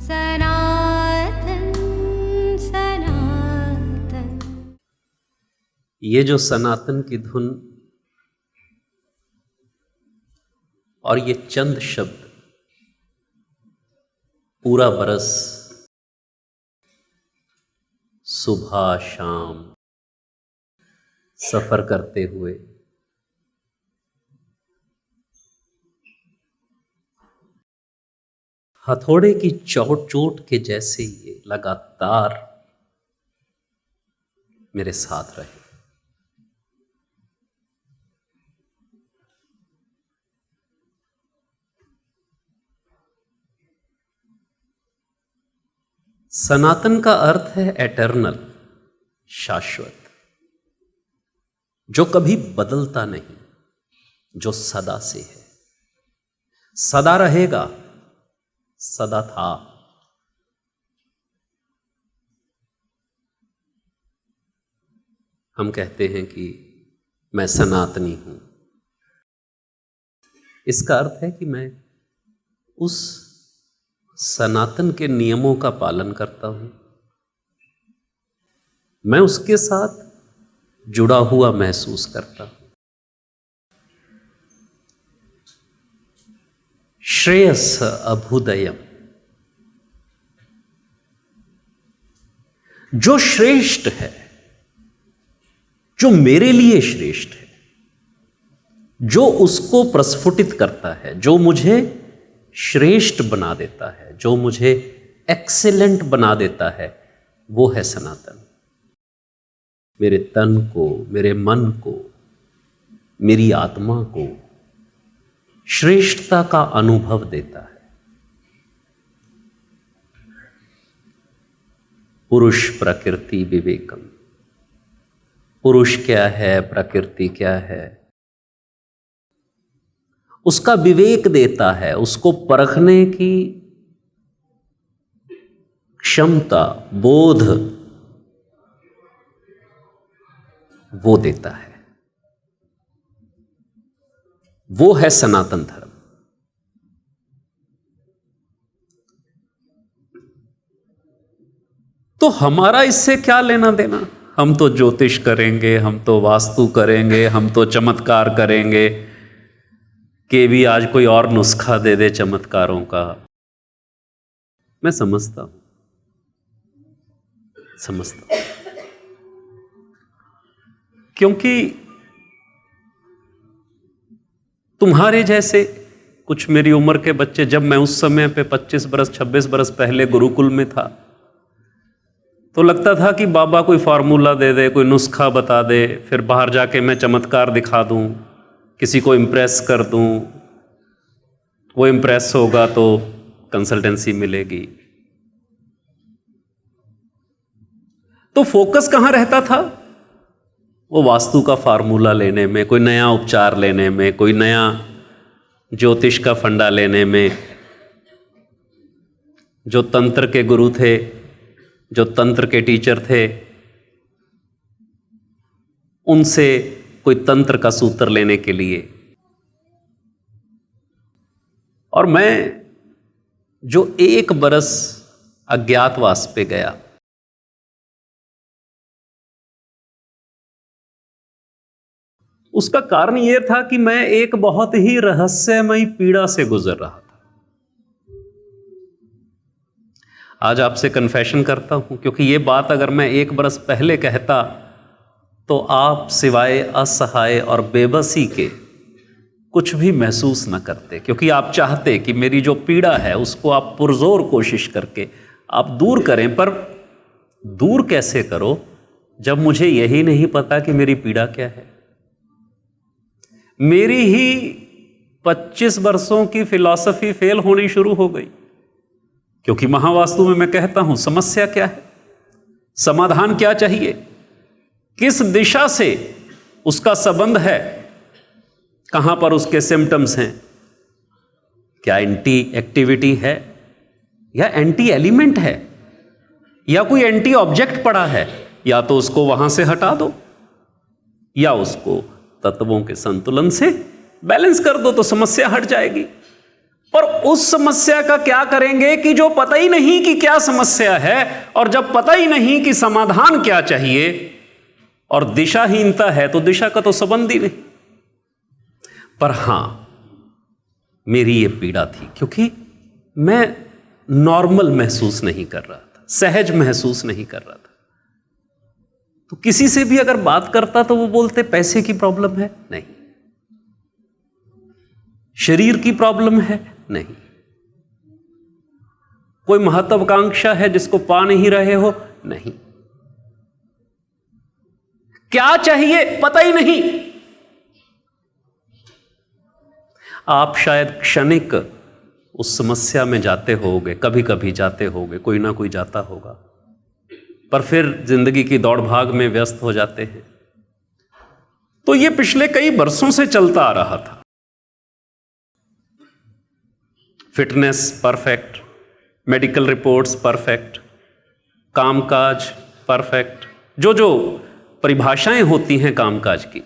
सनातन सनातन। ये जो सनातन की धुन और ये चंद शब्द पूरा बरस सुबह शाम सफर करते हुए हथौड़े की चोट के जैसे ये लगातार मेरे साथ रहे। सनातन का अर्थ है एटर्नल, शाश्वत, जो कभी बदलता नहीं, जो सदा से है, सदा रहेगा, सदा था। हम कहते हैं कि मैं सनातनी हूं। इसका अर्थ है कि मैं उस सनातन के नियमों का पालन करता हूं, मैं उसके साथ जुड़ा हुआ महसूस करता हूं। श्रेयस अभुदयम, जो श्रेष्ठ है, जो मेरे लिए श्रेष्ठ है, जो उसको प्रस्फुटित करता है, जो मुझे श्रेष्ठ बना देता है, जो मुझे एक्सीलेंट बना देता है, वो है सनातन। मेरे तन को, मेरे मन को, मेरी आत्मा को श्रेष्ठता का अनुभव देता है। पुरुष प्रकृति विवेकम, पुरुष क्या है, प्रकृति क्या है, उसका विवेक देता है, उसको परखने की क्षमता, बोध वो देता है। वो है सनातन धर्म। तो हमारा इससे क्या लेना देना? हम तो ज्योतिष करेंगे, हम तो वास्तु करेंगे, हम तो चमत्कार करेंगे, कि भी आज कोई और नुस्खा दे दे चमत्कारों का। मैं समझता हूं क्योंकि तुम्हारे जैसे कुछ मेरी उम्र के बच्चे, जब मैं उस समय पे 25 बरस 26 बरस पहले गुरुकुल में था, तो लगता था कि बाबा कोई फार्मूला दे दे, कोई नुस्खा बता दे, फिर बाहर जाके मैं चमत्कार दिखा दूं, किसी को इम्प्रेस कर दूं, वो इम्प्रेस होगा तो कंसल्टेंसी मिलेगी। तो फोकस कहां रहता था? वो वास्तु का फार्मूला लेने में, कोई नया उपचार लेने में, कोई नया ज्योतिष का फंडा लेने में। जो तंत्र के गुरु थे, जो तंत्र के टीचर थे, उनसे कोई तंत्र का सूत्र लेने के लिए। और मैं जो 1 बरस अज्ञातवास पे गया, उसका कारण यह था कि मैं एक बहुत ही रहस्यमयी पीड़ा से गुजर रहा था। आज आपसे कन्फेशन करता हूं, क्योंकि यह बात अगर मैं 1 बरस पहले कहता तो आप सिवाय असहाय और बेबसी के कुछ भी महसूस न करते, क्योंकि आप चाहते कि मेरी जो पीड़ा है उसको आप पुरजोर कोशिश करके आप दूर करें। पर दूर कैसे करो जब मुझे यही नहीं पता कि मेरी पीड़ा क्या है। मेरी ही 25 वर्षों की फिलॉसफी फेल होनी शुरू हो गई, क्योंकि महावास्तु में मैं कहता हूं समस्या क्या है, समाधान क्या चाहिए, किस दिशा से उसका संबंध है, कहां पर उसके सिम्टम्स हैं, क्या एंटी एक्टिविटी है या एंटी एलिमेंट है या कोई एंटी ऑब्जेक्ट पड़ा है। या तो उसको वहां से हटा दो या उसको तत्वों के संतुलन से बैलेंस कर दो तो समस्या हट जाएगी। पर उस समस्या का क्या करेंगे कि जो पता ही नहीं कि क्या समस्या है, और जब पता ही नहीं कि समाधान क्या चाहिए और दिशाहीनता है, तो दिशा का तो संबंध ही नहीं। पर हां, मेरी ये पीड़ा थी क्योंकि मैं नॉर्मल महसूस नहीं कर रहा था, सहज महसूस नहीं कर रहा था। तो किसी से भी अगर बात करता तो वो बोलते पैसे की प्रॉब्लम है, नहीं। शरीर की प्रॉब्लम है, नहीं। कोई महत्वाकांक्षा है जिसको पा नहीं रहे हो, नहीं। क्या चाहिए पता ही नहीं। आप शायद क्षणिक उस समस्या में जाते होगे, कभी कभी जाते होगे, कोई ना कोई जाता होगा, पर फिर जिंदगी की दौड़ भाग में व्यस्त हो जाते हैं। तो ये पिछले कई वर्षों से चलता आ रहा था। Fitness perfect, medical reports perfect, कामकाज परफेक्ट, जो जो परिभाषाएं होती हैं कामकाज की,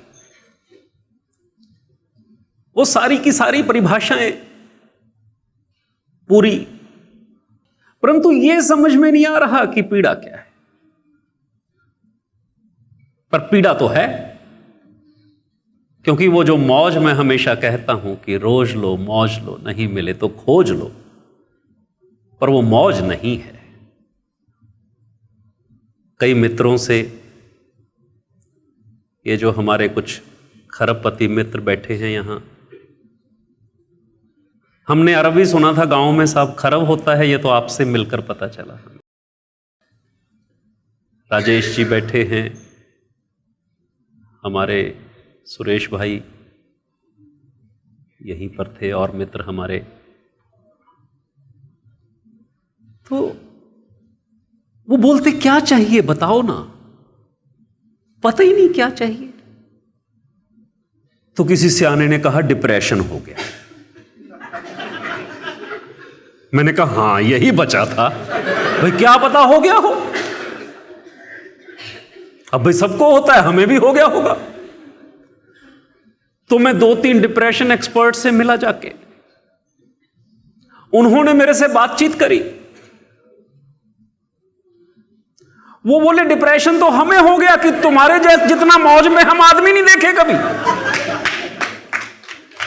वो सारी की सारी परिभाषाएं पूरी। परंतु यह समझ में नहीं आ रहा कि पीड़ा क्या है। पर पीड़ा तो है, क्योंकि वो जो मौज मैं हमेशा कहता हूं कि रोज लो मौज लो, नहीं मिले तो खोज लो, पर वो मौज नहीं है। कई मित्रों से, ये जो हमारे कुछ खरबपति मित्र बैठे हैं यहां, हमने अरबी सुना था गांव में साहब खरब होता है, ये तो आपसे मिलकर पता चला। राजेश जी बैठे हैं, हमारे सुरेश भाई यहीं पर थे, और मित्र हमारे। तो वो बोलते क्या चाहिए बताओ ना, पता ही नहीं क्या चाहिए। तो किसी सियाने ने कहा डिप्रेशन हो गया। मैंने कहा हां यही बचा था भाई, क्या पता हो गया हो। अब भाई सबको होता है, हमें भी हो गया होगा। तो मैं 2-3 डिप्रेशन एक्सपर्ट से मिला जाके, उन्होंने मेरे से बातचीत करी। वो बोले डिप्रेशन तो हमें हो गया कि तुम्हारे जैसे जितना मौज में हम आदमी नहीं देखे कभी।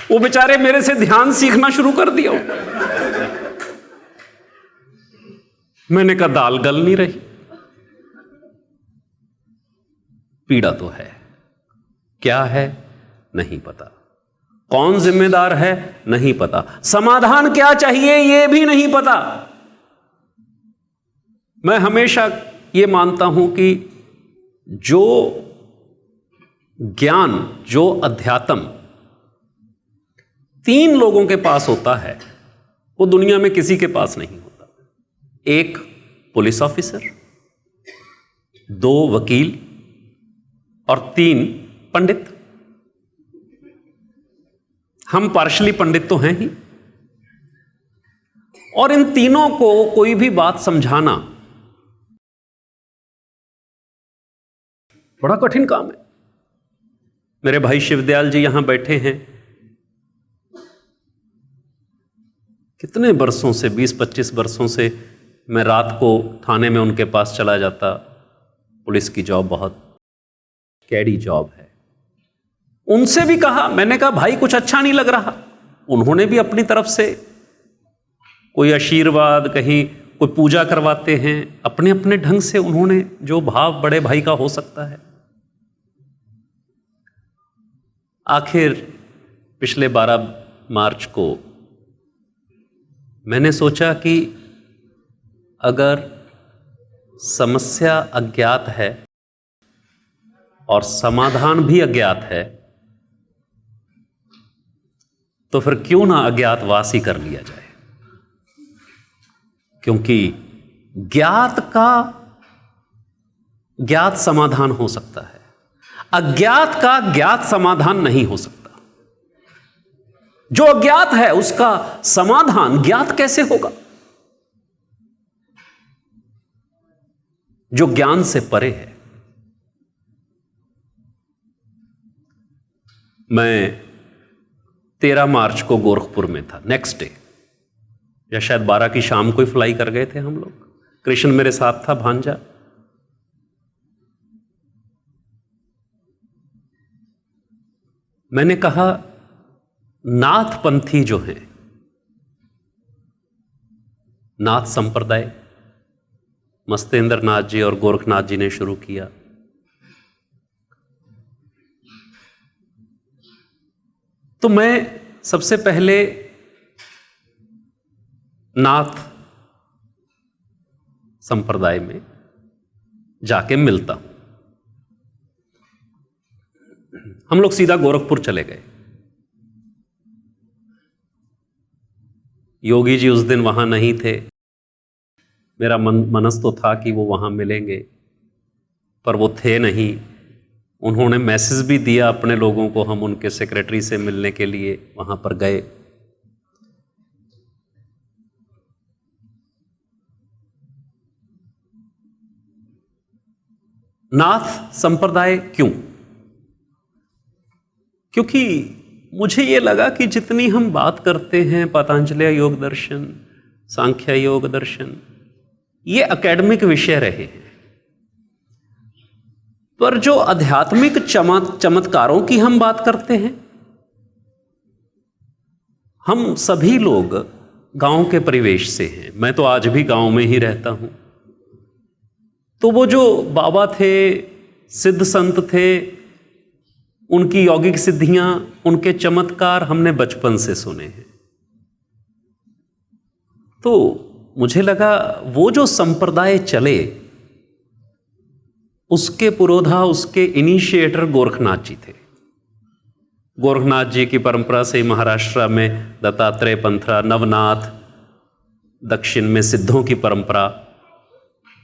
वो बेचारे मेरे से ध्यान सीखना शुरू कर दिया। मैंने कहा दाल गल नहीं रही। पीड़ा तो है, क्या है नहीं पता, कौन जिम्मेदार है नहीं पता, समाधान क्या चाहिए यह भी नहीं पता। मैं हमेशा यह मानता हूं कि जो ज्ञान, जो अध्यात्म 3 लोगों के पास होता है, वो दुनिया में किसी के पास नहीं होता। 1 पुलिस ऑफिसर, 2 वकील और 3 पंडित। हम पार्शली पंडित तो हैं ही, और इन तीनों को कोई भी बात समझाना बड़ा कठिन काम है। मेरे भाई शिवदयाल जी यहां बैठे हैं, कितने वर्षों से, 20-25 वर्षों से मैं रात को थाने में उनके पास चला जाता। पुलिस की जॉब बहुत कैडी जॉब है। उनसे भी कहा, मैंने कहा भाई कुछ अच्छा नहीं लग रहा। उन्होंने भी अपनी तरफ से कोई आशीर्वाद, कहीं कोई पूजा करवाते हैं, अपने अपने ढंग से उन्होंने जो भाव बड़े भाई का हो सकता है। आखिर पिछले 12 मार्च को मैंने सोचा कि अगर समस्या अज्ञात है और समाधान भी अज्ञात है, तो फिर क्यों ना अज्ञातवास ही कर लिया जाए। क्योंकि ज्ञात का ज्ञात समाधान हो सकता है, अज्ञात का ज्ञात समाधान नहीं हो सकता। जो अज्ञात है उसका समाधान ज्ञात कैसे होगा, जो ज्ञान से परे है। मैं 13 मार्च को गोरखपुर में था। नेक्स्ट डे या शायद 12 की शाम को ही फ्लाई कर गए थे हम लोग। कृष्ण मेरे साथ था, भांजा। मैंने कहा नाथपंथी जो हैं, नाथ संप्रदाय मस्तेंद्र नाथ जी और गोरखनाथ जी ने शुरू किया। तो मैं सबसे पहले नाथ संप्रदाय में जाके मिलता हूं। हम लोग सीधा गोरखपुर चले गए। योगी जी उस दिन वहां नहीं थे। मेरा मनस तो था कि वो वहां मिलेंगे, पर वो थे नहीं। उन्होंने मैसेज भी दिया अपने लोगों को, हम उनके सेक्रेटरी से मिलने के लिए वहां पर गए। नाथ संप्रदाय क्यों? क्योंकि मुझे ये लगा कि जितनी हम बात करते हैं पतंजलि योग दर्शन, सांख्य योग दर्शन, ये एकेडमिक विषय रहे हैं, पर जो आध्यात्मिक चमत्कारों की हम बात करते हैं, हम सभी लोग गांव के परिवेश से हैं। मैं तो आज भी गांव में ही रहता हूं। तो वो जो बाबा थे, सिद्ध संत थे, उनकी यौगिक सिद्धियां, उनके चमत्कार हमने बचपन से सुने हैं। तो मुझे लगा वो जो संप्रदाय चले, उसके पुरोधा, उसके इनिशिएटर गोरखनाथ जी थे। गोरखनाथ जी की परंपरा से महाराष्ट्र में दत्तात्रेय पंथरा, नवनाथ, दक्षिण में सिद्धों की परंपरा।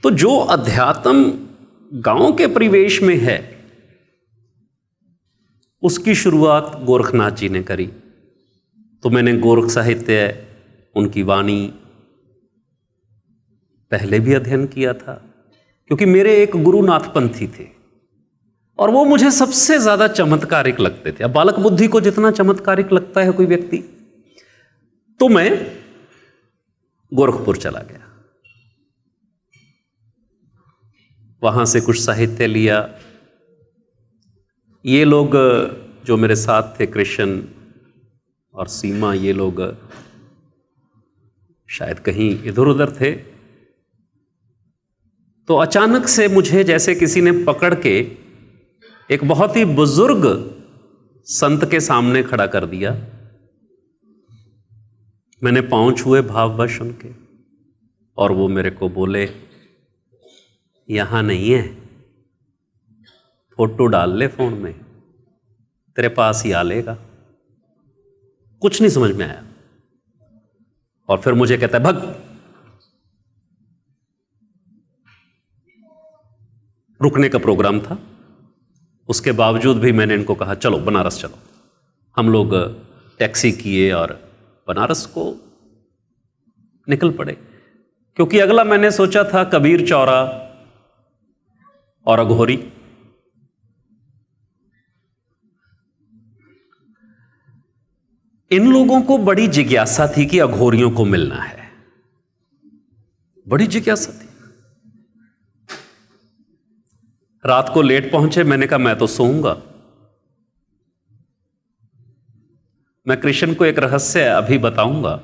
तो जो अध्यात्म गांव के परिवेश में है, उसकी शुरुआत गोरखनाथ जी ने करी। तो मैंने गोरख साहित्य, उनकी वाणी पहले भी अध्ययन किया था, क्योंकि मेरे एक गुरु नाथपंथी थे और वो मुझे सबसे ज्यादा चमत्कारिक लगते थे। अब बालक बुद्धि को जितना चमत्कारिक लगता है कोई व्यक्ति, तो मैं गोरखपुर चला गया। वहां से कुछ साहित्य लिया। ये लोग जो मेरे साथ थे, कृष्ण और सीमा, ये लोग शायद कहीं इधर उधर थे। तो अचानक से मुझे जैसे किसी ने पकड़ के एक बहुत ही बुजुर्ग संत के सामने खड़ा कर दिया। मैंने पांव छुए भाववश उनके, और वो मेरे को बोले, यहां नहीं है, फोटो डाल ले फोन में, तेरे पास ही आ लेगा। कुछ नहीं समझ में आया। और फिर मुझे कहता है, भग। रुकने का प्रोग्राम था, उसके बावजूद भी मैंने इनको कहा, चलो बनारस चलो। हम लोग टैक्सी किए और बनारस को निकल पड़े। क्योंकि अगला मैंने सोचा था कबीर चौरा और अघोरी। इन लोगों को बड़ी जिज्ञासा थी कि अघोरियों को मिलना है, बड़ी जिज्ञासा थी। रात को लेट पहुंचे। मैंने कहा मैं तो सोऊंगा। मैं कृष्ण को एक रहस्य अभी बताऊंगा।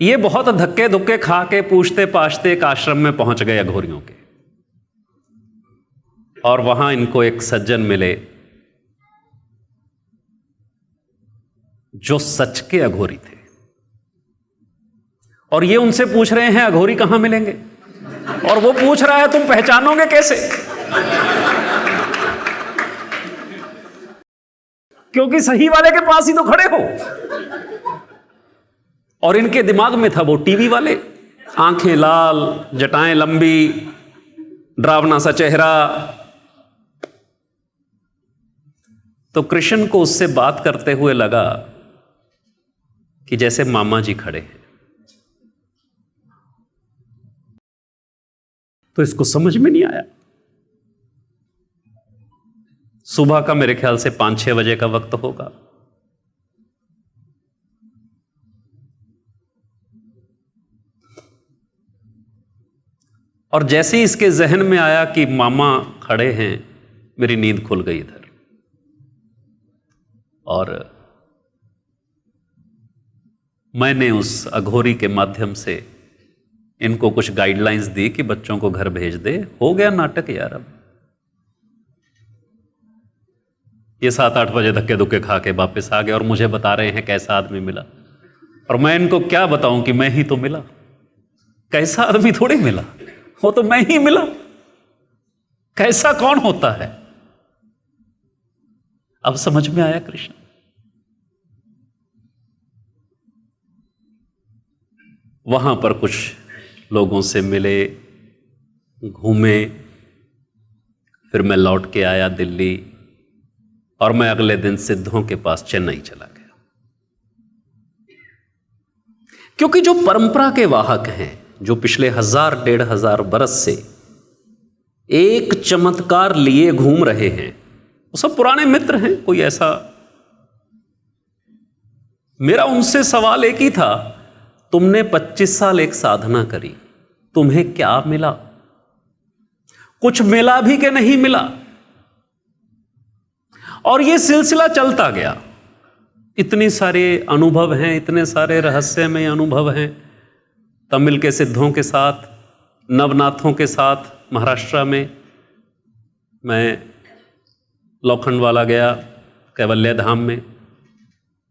ये बहुत धक्के धुक्के खा के पूछते पाछते एक आश्रम में पहुंच गए अघोरियों के, और वहां इनको एक सज्जन मिले जो सच के अघोरी थे। और ये उनसे पूछ रहे हैं अघोरी कहां मिलेंगे, और वो पूछ रहा है तुम पहचानोगे कैसे? क्योंकि सही वाले के पास ही तो खड़े हो। और इनके दिमाग में था वो टीवी वाले, आंखें लाल, जटाएं लंबी, डरावना सा चेहरा। तो कृष्ण को उससे बात करते हुए लगा कि जैसे मामा जी खड़े हैं। तो इसको समझ में नहीं आया। सुबह का मेरे ख्याल से 5-6 बजे का वक्त होगा। और जैसे ही इसके जहन में आया कि मामा खड़े हैं, मेरी नींद खुल गई इधर। और मैंने उस अघोरी के माध्यम से इनको कुछ गाइडलाइंस दी कि बच्चों को घर भेज दे। हो गया नाटक यार। अब ये 7-8 बजे धक्के धुक्के खा के वापस आ गए और मुझे बता रहे हैं कैसा आदमी मिला। और मैं इनको क्या बताऊं कि मैं ही तो मिला। कैसा आदमी थोड़ी मिला, वो तो मैं ही मिला। कैसा कौन होता है? अब समझ में आया कृष्ण। वहां पर कुछ लोगों से मिले, घूमे, फिर मैं लौट के आया दिल्ली और मैं अगले दिन सिद्धों के पास चेन्नई चला गया। क्योंकि जो परंपरा के वाहक हैं, जो पिछले 1000-1500 बरस से एक चमत्कार लिए घूम रहे हैं, वो सब पुराने मित्र हैं। कोई ऐसा, मेरा उनसे सवाल एक ही था, तुमने 25 साल एक साधना करी, तुम्हें क्या मिला? कुछ मिला भी कि नहीं मिला? और यह सिलसिला चलता गया। इतने सारे अनुभव हैं, इतने सारे रहस्यमय अनुभव हैं। तमिल के सिद्धों के साथ, नवनाथों के साथ महाराष्ट्र में मैं लोखंडवाला गया, कैवल्य धाम में।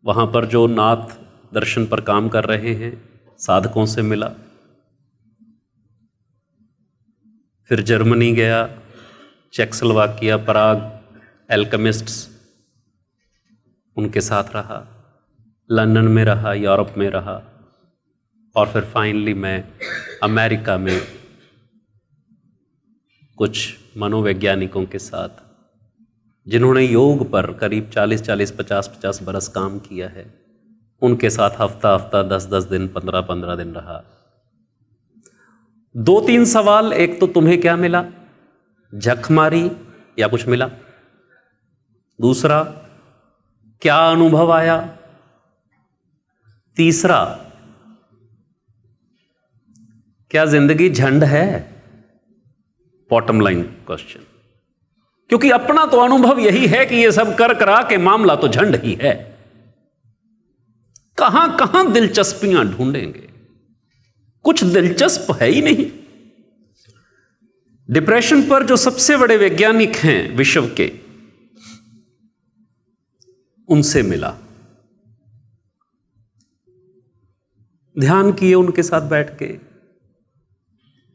वहाँ पर जो नाथ दर्शन पर काम कर रहे हैं, साधकों से मिला। फिर जर्मनी गया, चेकोस्लोवाकिया, पराग, एल्केमिस्ट्स, उनके साथ रहा। लंदन में रहा, यूरोप में रहा, और फिर फाइनली मैं अमेरिका में कुछ मनोवैज्ञानिकों के साथ, जिन्होंने योग पर करीब 40-40, 50-50 बरस काम किया है, उनके साथ हफ्ता 10-10 दिन, 15-15 दिन रहा। 2-3 सवाल। एक तो तुम्हें क्या मिला, झक मारी या कुछ मिला? दूसरा, क्या अनुभव आया? तीसरा, क्या जिंदगी झंड है? Bottom line question. क्योंकि अपना तो अनुभव यही है कि ये सब कर करा के मामला तो झंड ही है। कहां कहां दिलचस्पियां ढूंढेंगे? कुछ दिलचस्प है ही नहीं। डिप्रेशन पर जो सबसे बड़े वैज्ञानिक हैं विश्व के, उनसे मिला, ध्यान किए उनके साथ बैठ के।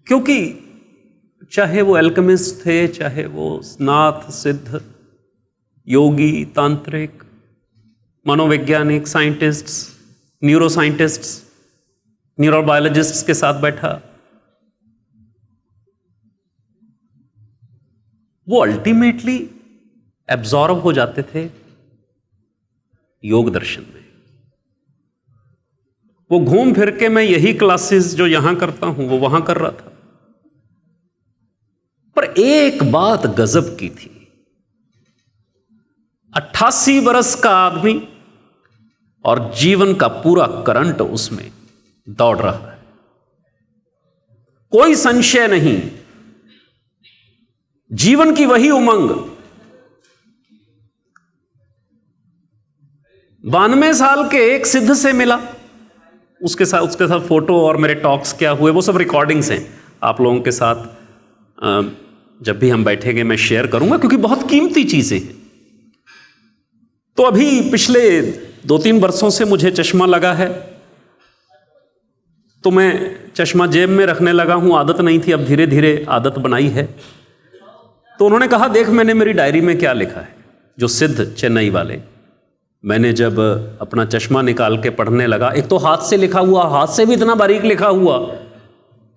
क्योंकि चाहे वो एल्केमिस्ट थे, चाहे वो नाथ, सिद्ध, योगी, तांत्रिक, मनोवैज्ञानिक, साइंटिस्ट्स, न्यूरो साइंटिस्ट्स, न्यूरोबायोलॉजिस्ट्स के साथ बैठा, वो अल्टीमेटली एब्जॉर्ब हो जाते थे योग दर्शन में। वो घूम फिर के मैं यही क्लासेस जो यहां करता हूं वो वहां कर रहा था। पर एक बात गजब की थी, 88 बरस का आदमी और जीवन का पूरा करंट उसमें दौड़ रहा है, कोई संशय नहीं, जीवन की वही उमंग। 92 साल के एक सिद्ध से मिला, उसके साथ फोटो और मेरे टॉक्स क्या हुए वो सब रिकॉर्डिंग्स हैं। आप लोगों के साथ जब भी हम बैठेंगे मैं शेयर करूंगा, क्योंकि बहुत कीमती चीजें हैं। तो अभी पिछले 2-3 वर्षों से मुझे चश्मा लगा है, तो मैं चश्मा जेब में रखने लगा हूं। आदत नहीं थी, अब धीरे धीरे आदत बनाई है। तो उन्होंने कहा, देख मैंने मेरी डायरी में क्या लिखा है। जो सिद्ध चेन्नई वाले, मैंने जब अपना चश्मा निकाल के पढ़ने लगा, एक तो हाथ से लिखा हुआ, हाथ से भी इतना बारीक लिखा हुआ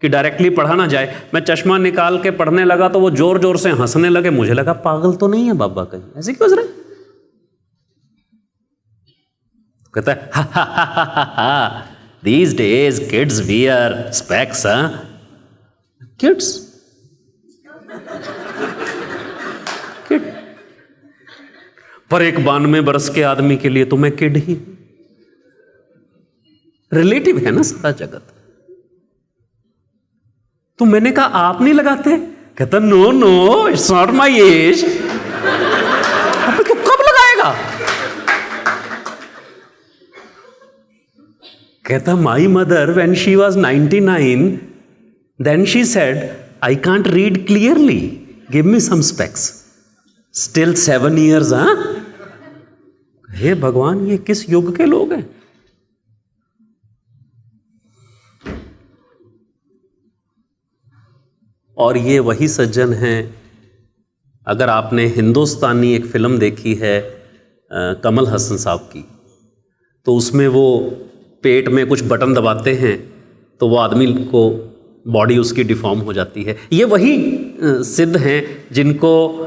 कि डायरेक्टली पढ़ा ना जाए। मैं चश्मा निकाल के पढ़ने लगा तो वो जोर जोर से हंसने लगे। मुझे लगा पागल तो नहीं है बाबा कहीं, ऐसे क्यों हंस रहे? कहता है, हा हा हा हा हा, these days kids wear specs, huh? Kids? Kid? पर एक 92 बरस के आदमी के लिए तो मैं किड ही। रिलेटिव है ना सारा जगत। तो मैंने कहा आप नहीं लगाते? कहता no no, it's not my age. अबे तो कब लगाएगा? कहता my mother when she was 99 then she said I can't read clearly, give me some specs. Still 7 years। हाँ, हे भगवान, ये किस युग के लोग हैं? और ये वही सज्जन हैं, अगर आपने हिंदुस्तानी एक फिल्म देखी है कमल हसन साहब की, तो उसमें वो पेट में कुछ बटन दबाते हैं तो वो आदमी को बॉडी उसकी डिफॉर्म हो जाती है। ये वही सिद्ध हैं जिनको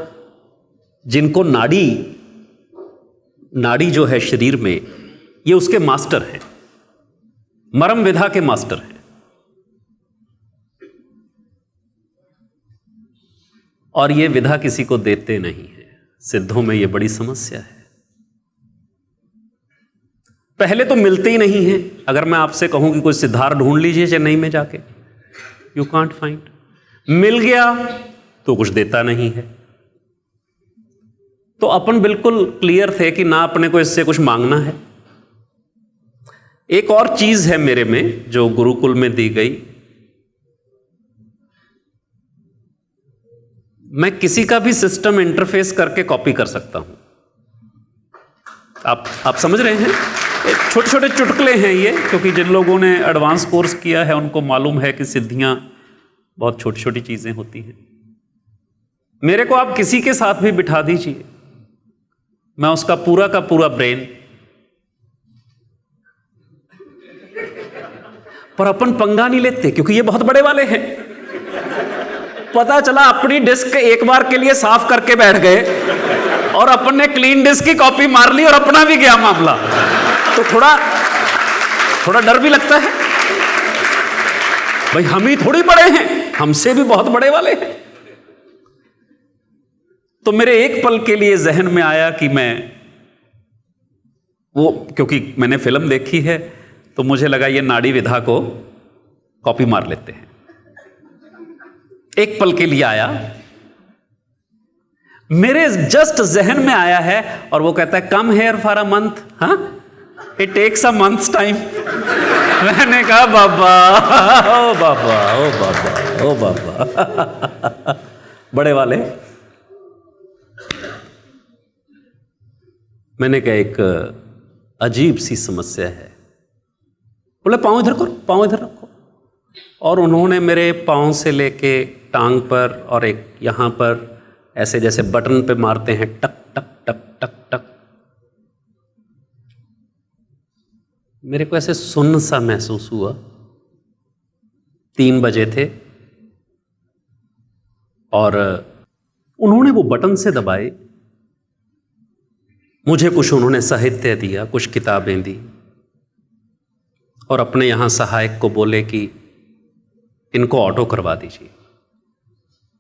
नाड़ी जो है शरीर में, ये उसके मास्टर हैं, मरम विधा के मास्टर हैं। और ये विधा किसी को देते नहीं है। सिद्धों में ये बड़ी समस्या है। पहले तो मिलते ही नहीं है। अगर मैं आपसे कहूं कि कोई सिद्धार ढूंढ लीजिए चेन्नई में जाके, यू कांट फाइंड। मिल गया तो कुछ देता नहीं है। तो अपन बिल्कुल क्लियर थे कि ना अपने को इससे कुछ मांगना है। एक और चीज है मेरे में जो गुरुकुल में दी गई, मैं किसी का भी सिस्टम इंटरफेस करके कॉपी कर सकता हूं। आप समझ रहे हैं? छोटे छोटे चुटकुले हैं ये, क्योंकि जिन लोगों ने एडवांस कोर्स किया है उनको मालूम है कि सिद्धियां बहुत छोटी छोटी चीजें होती हैं। मेरे को आप किसी के साथ भी बिठा दीजिए, मैं उसका पूरा का पूरा ब्रेन, पर अपन पंगा नहीं लेते क्योंकि ये बहुत बड़े वाले हैं। पता चला अपनी डिस्क एक बार के लिए साफ करके बैठ गए और अपन ने क्लीन डिस्क की कॉपी मार ली और अपना भी गया मामला। तो थोड़ा डर भी लगता है भाई, हम ही थोड़ी बड़े हैं, हमसे भी बहुत बड़े वाले हैं। तो मेरे एक पल के लिए जहन में आया कि मैं वो, क्योंकि मैंने फिल्म देखी है तो मुझे लगा ये नाड़ी विधा को कॉपी मार लेते हैं। एक पल के लिए आया, मेरे जस्ट जहन में आया है, और वो कहता है come here for a month, हाँ it takes a months time. मैंने कहा बाबा, ओ बाबा, ओ बाबा, ओ बाबा, बड़े वाले। मैंने कहा एक अजीब सी समस्या है। बोले पांव इधर करो, पांव इधर रखो। और उन्होंने मेरे पांव से लेके टांग पर और एक यहां पर ऐसे जैसे बटन पे मारते हैं, टक टक टक टक टक। मेरे को ऐसे सुन्न सा महसूस हुआ। 3 बजे थे और उन्होंने वो बटन से दबाए। मुझे कुछ उन्होंने साहित्य दिया, कुछ किताबें दी, और अपने यहां सहायक को बोले कि इनको ऑटो करवा दीजिए।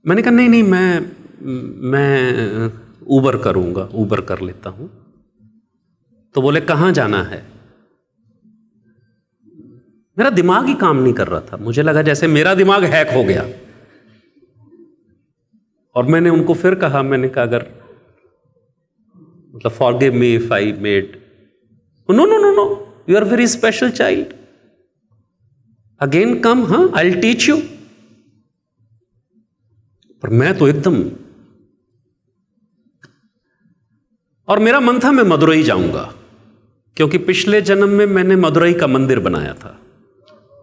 मैंने कहा नहीं, मैं ऊबर करूंगा, ऊबर कर लेता हूं। तो बोले कहां जाना है? मेरा दिमाग ही काम नहीं कर रहा था। मुझे लगा जैसे मेरा दिमाग हैक हो गया। और मैंने उनको फिर कहा, मैंने कहा अगर मतलब forgive me if I made, no no no no, you are very special child, again come, हाँ आई विल टीच यू। पर मैं तो एकदम, और मेरा मन था मैं मदुरई जाऊंगा, क्योंकि पिछले जन्म में मैंने मदुरई का मंदिर बनाया था।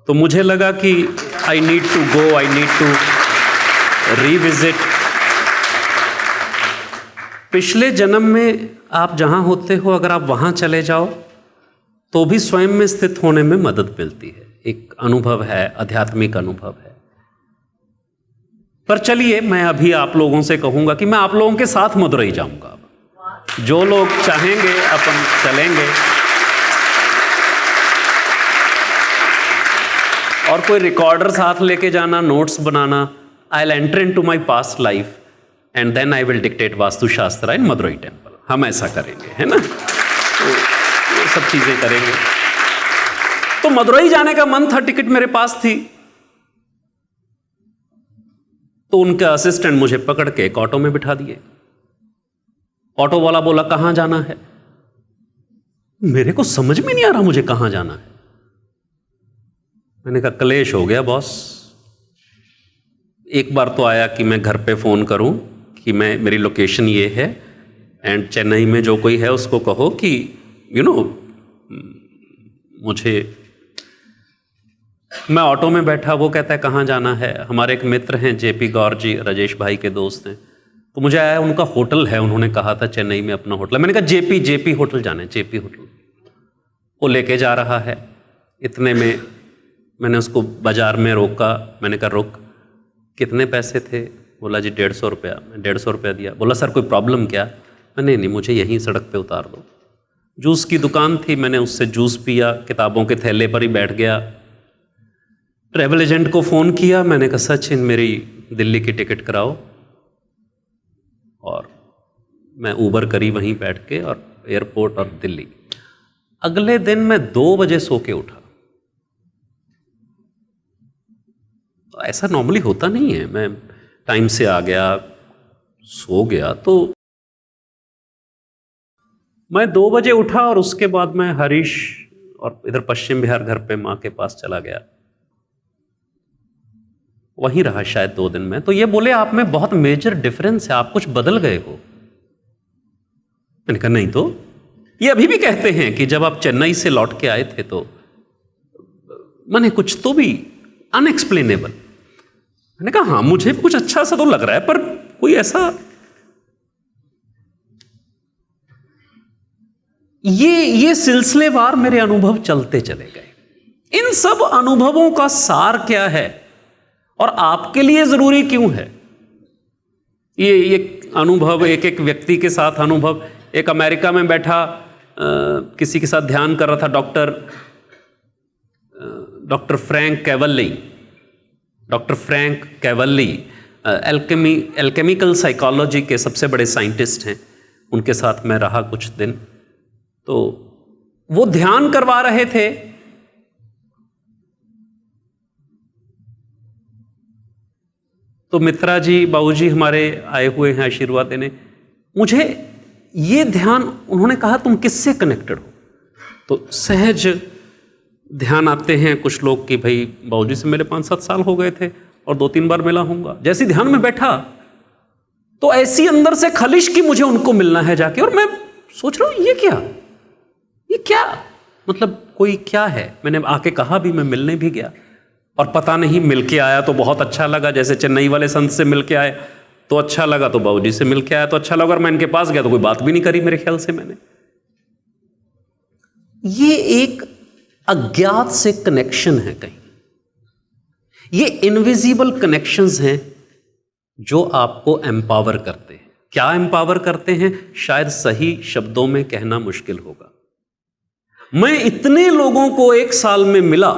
तो मुझे लगा कि I need to go, I need to revisit. पिछले जन्म में आप जहां होते हो, अगर आप वहां चले जाओ तो भी स्वयं में स्थित होने में मदद मिलती है। एक अनुभव है, आध्यात्मिक अनुभव है। पर चलिए, मैं अभी आप लोगों से कहूंगा कि मैं आप लोगों के साथ मदुरई जाऊंगा। जो लोग चाहेंगे अपन चलेंगे। और कोई रिकॉर्डर साथ लेके जाना, नोट्स बनाना। I will enter into my past life and then I will dictate vastu shastra in Madurai temple. हम ऐसा करेंगे, है ना? तो ये सब चीजें करेंगे। तो मदुरई जाने का मन था, टिकट मेरे पास थी। तो उनके असिस्टेंट मुझे पकड़ के एक ऑटो में बिठा दिए। ऑटो वाला बोला कहां जाना है? मेरे को समझ में नहीं आ रहा मुझे कहां जाना है। मैंने कहा क्लेश हो गया बॉस। एक बार तो आया कि मैं घर पे फोन करूं कि मेरी लोकेशन ये है एंड चेन्नई में जो कोई है उसको कहो कि मुझे, मैं ऑटो में बैठा, वो कहता है कहाँ जाना है। हमारे एक मित्र हैं जेपी गौर जी, राजेश भाई के दोस्त हैं, तो मुझे आया उनका होटल है, उन्होंने कहा था चेन्नई में अपना होटल है। मैंने कहा जेपी होटल जाना है, जेपी होटल। वो लेके जा रहा है। इतने में मैंने उसको बाजार में रोका। मैंने कहा रुक, कितने पैसे थे? बोला जी 150 रुपया। 150 रुपया दिया। बोला सर कोई प्रॉब्लम क्या? नहीं, मुझे यहीं सड़क पे उतार दो। जूस की दुकान थी, मैंने उससे जूस पिया, किताबों के थैले पर ही बैठ गया। ट्रैवल एजेंट को फ़ोन किया, मैंने कहा सचिन मेरी दिल्ली की टिकट कराओ, और मैं ऊबर करी वहीं बैठ के, और एयरपोर्ट और दिल्ली। अगले दिन मैं 2 बजे सो के उठा। तो ऐसा नॉर्मली होता नहीं है। मैं टाइम से आ गया, सो गया, तो मैं 2 बजे उठा और उसके बाद मैं हरीश और इधर पश्चिम बिहार घर पे माँ के पास चला गया। वहीं रहा शायद 2 दिन में। तो ये बोले आप में बहुत मेजर डिफरेंस है, आप कुछ बदल गए हो। मैंने कहा नहीं तो। ये अभी भी कहते हैं कि जब आप चेन्नई से लौट के आए थे तो माने कुछ तो भी अनएक्सप्लेनेबल। मैंने कहा हाँ मुझे भी कुछ अच्छा सा तो लग रहा है, पर कोई ऐसा, ये सिलसिलेवार मेरे अनुभव चलते चले गए। इन सब अनुभवों का सार क्या है और आपके लिए जरूरी क्यों है? ये अनुभव, एक एक व्यक्ति के साथ अनुभव। एक अमेरिका में बैठा किसी के साथ ध्यान कर रहा था, डॉक्टर फ्रैंक कैवल्ली, एल्केमिकल साइकोलॉजी के सबसे बड़े साइंटिस्ट हैं। उनके साथ मैं रहा कुछ दिन, तो वो ध्यान करवा रहे थे। तो मित्रा जी, बाबूजी हमारे आए हुए हैं आशीर्वाद देने। मुझे ये ध्यान, उन्होंने कहा तुम किससे कनेक्टेड हो? तो सहज ध्यान आते हैं कुछ लोग कि भाई बाबूजी से मेरे 5-7 साल हो गए थे और 2-3 बार मिला हूंगा। जैसे ध्यान में बैठा तो ऐसी अंदर से खलिश कि मुझे उनको मिलना है जाके। और मैं सोच रहा हूं ये क्या मतलब, कोई क्या है? मैंने आके कहा भी, मैं मिलने भी गया और पता नहीं, मिल के आया तो बहुत अच्छा लगा। जैसे चेन्नई वाले संत से मिल के आए तो अच्छा लगा, तो बाबूजी से मिल के आया तो अच्छा लगा। और मैं इनके पास गया तो कोई बात भी नहीं करी मेरे ख्याल से मैंने। ये एक अज्ञात से कनेक्शन है कहीं। ये इनविजिबल कनेक्शंस हैं जो आपको एम्पावर करते हैं। क्या एम्पावर करते हैं, शायद सही शब्दों में कहना मुश्किल होगा। मैं इतने लोगों को 1 साल में मिला,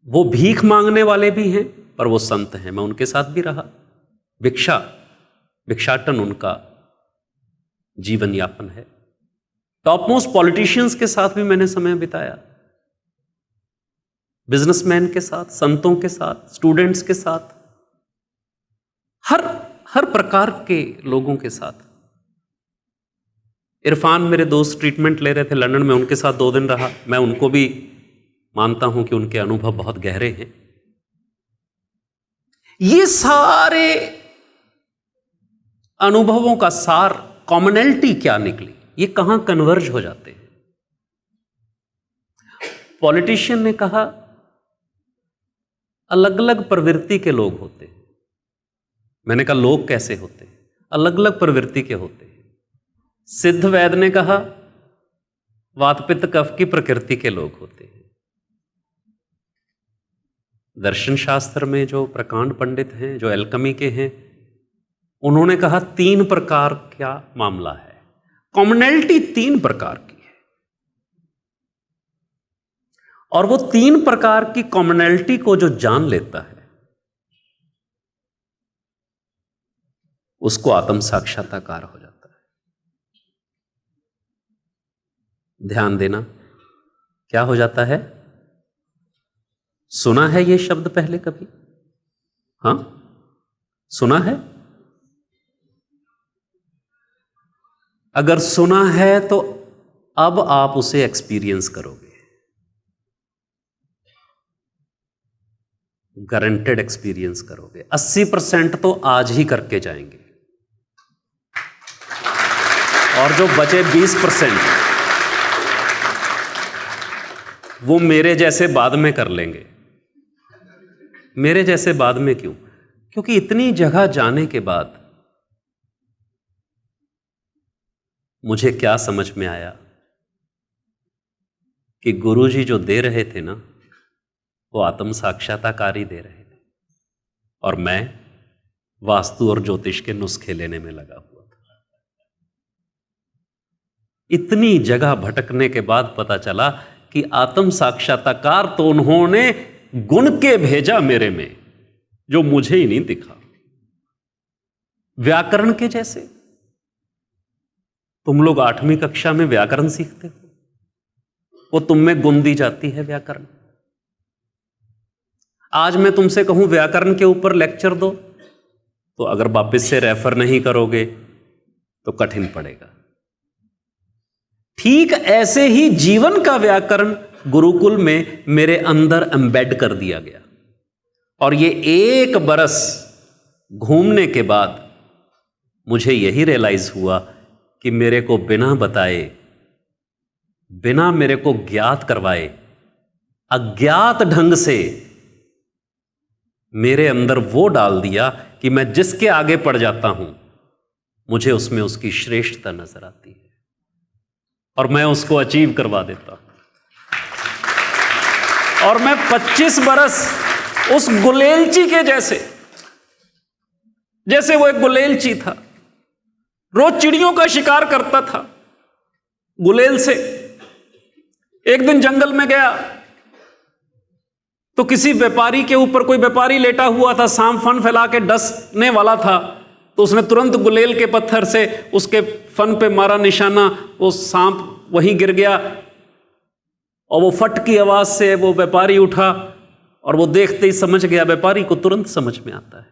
वो भीख मांगने वाले भी हैं पर वो संत हैं, मैं उनके साथ भी रहा। भिक्षाटन उनका जीवन यापन है। टॉप मोस्ट पॉलिटिशियंस के साथ भी मैंने समय बिताया, बिजनेसमैन के साथ, संतों के साथ, स्टूडेंट्स के साथ, हर प्रकार के लोगों के साथ। इरफान मेरे दोस्त ट्रीटमेंट ले रहे थे लंदन में, उनके साथ 2 दिन रहा। मैं उनको भी मानता हूं कि उनके अनुभव बहुत गहरे हैं। ये सारे अनुभवों का सार, कॉमनैलिटी क्या निकली, ये कहां कन्वर्ज हो जाते हैं? पॉलिटिशियन ने कहा अलग अलग प्रवृत्ति के लोग होते हैं। मैंने कहा लोग कैसे होते हैं? अलग अलग प्रवृत्ति के होते हैं। सिद्ध वैद्य ने कहा वात पित्त कफ की प्रकृति के लोग होते हैं। दर्शन शास्त्र में जो प्रकांड पंडित हैं, जो एल्केमी के हैं, उन्होंने कहा 3 प्रकार का मामला है। कॉमनैलिटी 3 प्रकार की है, और वो 3 प्रकार की कॉमनैलिटी को जो जान लेता है उसको आत्म साक्षात्कार हो जाता है। ध्यान देना क्या हो जाता है? सुना है ये शब्द पहले कभी? हां, सुना है? अगर सुना है तो अब आप उसे एक्सपीरियंस करोगे, गारंटेड एक्सपीरियंस करोगे। 80% तो आज ही करके जाएंगे, और जो बचे 20% वो मेरे जैसे बाद में कर लेंगे। मेरे जैसे बाद में क्यों? क्योंकि इतनी जगह जाने के बाद मुझे क्या समझ में आया कि गुरुजी जो दे रहे थे ना, वो आत्म साक्षात्कार ही दे रहे थे, और मैं वास्तु और ज्योतिष के नुस्खे लेने में लगा हुआ था। इतनी जगह भटकने के बाद पता चला कि आत्म साक्षात्कार तो उन्होंने गुण के भेजा मेरे में, जो मुझे ही नहीं दिखा। व्याकरण के जैसे तुम लोग 8वीं कक्षा में व्याकरण सीखते हो, वो तुम में गुण दी जाती है व्याकरण। आज मैं तुमसे कहूं व्याकरण के ऊपर लेक्चर दो, तो अगर वापस से रेफर नहीं करोगे तो कठिन पड़ेगा। ठीक ऐसे ही जीवन का व्याकरण गुरुकुल में मेरे अंदर एम्बेड कर दिया गया, और ये 1 बरस घूमने के बाद मुझे यही रियलाइज हुआ कि मेरे को बिना बताए, बिना मेरे को ज्ञात करवाए, अज्ञात ढंग से मेरे अंदर वो डाल दिया कि मैं जिसके आगे पड़ जाता हूं मुझे उसमें उसकी श्रेष्ठता नजर आती है, और मैं उसको अचीव करवा देता हूं। और मैं 25 बरस उस गुलेलची के जैसे वो एक गुलेलची था, रोज चिड़ियों का शिकार करता था गुलेल से। एक दिन जंगल में गया तो किसी व्यापारी के ऊपर कोई व्यापारी लेटा हुआ था, सांप फन फैला के डसने वाला था, तो उसने तुरंत गुलेल के पत्थर से उसके फन पे मारा निशाना, वो सांप वहीं गिर गया, और वो फट की आवाज से वो व्यापारी उठा, और वो देखते ही समझ गया। व्यापारी को तुरंत समझ में आता है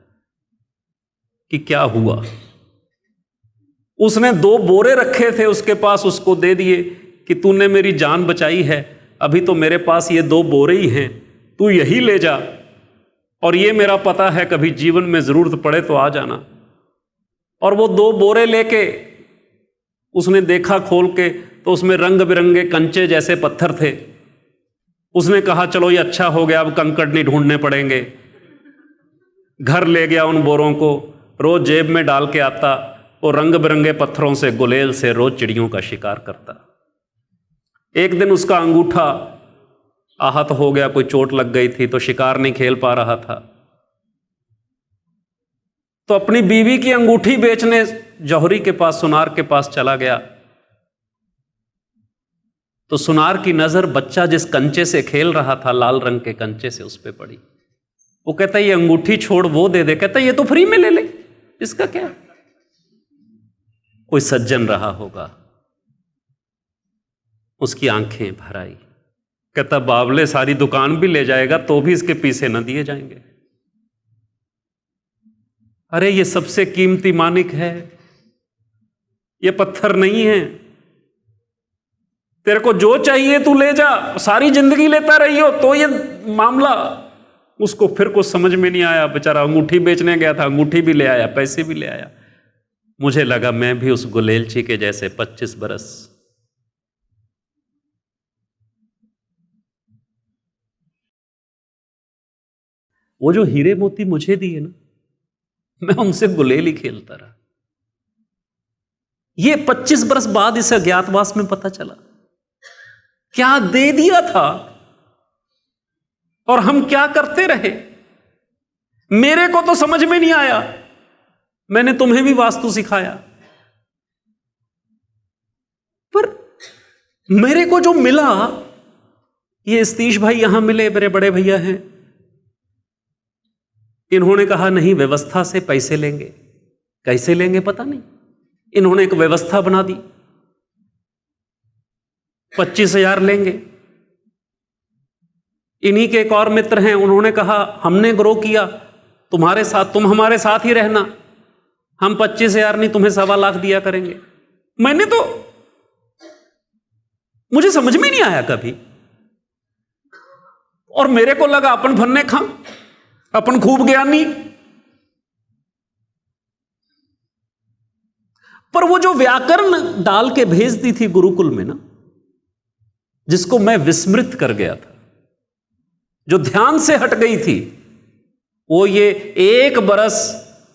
कि क्या हुआ। उसने 2 बोरे रखे थे उसके पास, उसको दे दिए कि तूने मेरी जान बचाई है, अभी तो मेरे पास ये 2 बोरे ही हैं, तू यही ले जा, और ये मेरा पता है कभी जीवन में जरूरत पड़े तो आ जाना। और वो 2 बोरे लेके उसने देखा खोल के, तो उसमें रंग बिरंगे कंचे जैसे पत्थर थे। उसने कहा चलो ये अच्छा हो गया, अब कंकड़ नहीं ढूंढने पड़ेंगे। घर ले गया उन बोरों को, रोज जेब में डाल के आता, और रंग बिरंगे पत्थरों से, गुलेल से रोज चिड़ियों का शिकार करता। एक दिन उसका अंगूठा आहत हो गया, कोई चोट लग गई थी, तो शिकार नहीं खेल पा रहा था, तो अपनी बीवी की अंगूठी बेचने जौहरी के पास, सुनार के पास चला गया। तो सुनार की नजर बच्चा जिस कंचे से खेल रहा था, लाल रंग के कंचे से, उस पर पड़ी। वो कहता ये अंगूठी छोड़, वो दे दे। कहता ये तो फ्री में ले ले, इसका क्या। कोई सज्जन रहा होगा, उसकी आंखें भर आई। कहता बावले सारी दुकान भी ले जाएगा तो भी इसके पीछे न दिए जाएंगे। अरे ये सबसे कीमती मानिक है, ये पत्थर नहीं है। तेरे को जो चाहिए तू ले जा, सारी जिंदगी लेता रही हो तो ये मामला। उसको फिर कुछ समझ में नहीं आया, बेचारा अंगूठी बेचने गया था, अंगूठी भी ले आया, पैसे भी ले आया। मुझे लगा मैं भी उस गुलेलची के जैसे 25 बरस वो जो हीरे मोती मुझे दिए ना, मैं उनसे गुलेल ही खेलता रहा। ये 25 बरस बाद इस अज्ञातवास में पता चला क्या दे दिया था और हम क्या करते रहे। मेरे को तो समझ में नहीं आया, मैंने तुम्हें भी वास्तु सिखाया, पर मेरे को जो मिला, ये सतीश भाई यहां मिले, मेरे बड़े भैया हैं, इन्होंने कहा नहीं व्यवस्था से पैसे लेंगे। कैसे लेंगे पता नहीं, इन्होंने एक व्यवस्था बना दी, 25,000 लेंगे। इन्हीं के एक और मित्र हैं, उन्होंने कहा हमने ग्रो किया तुम्हारे साथ, तुम हमारे साथ ही रहना, हम 25,000 नहीं तुम्हें 1.25 लाख दिया करेंगे। मैंने तो, मुझे समझ में नहीं आया कभी, और मेरे को लगा अपन फन्ने खां, अपन खूब ज्ञानी। पर वो जो व्याकरण डाल के भेज दी थी गुरुकुल में ना, जिसको मैं विस्मृत कर गया था, जो ध्यान से हट गई थी, वो ये 1 बरस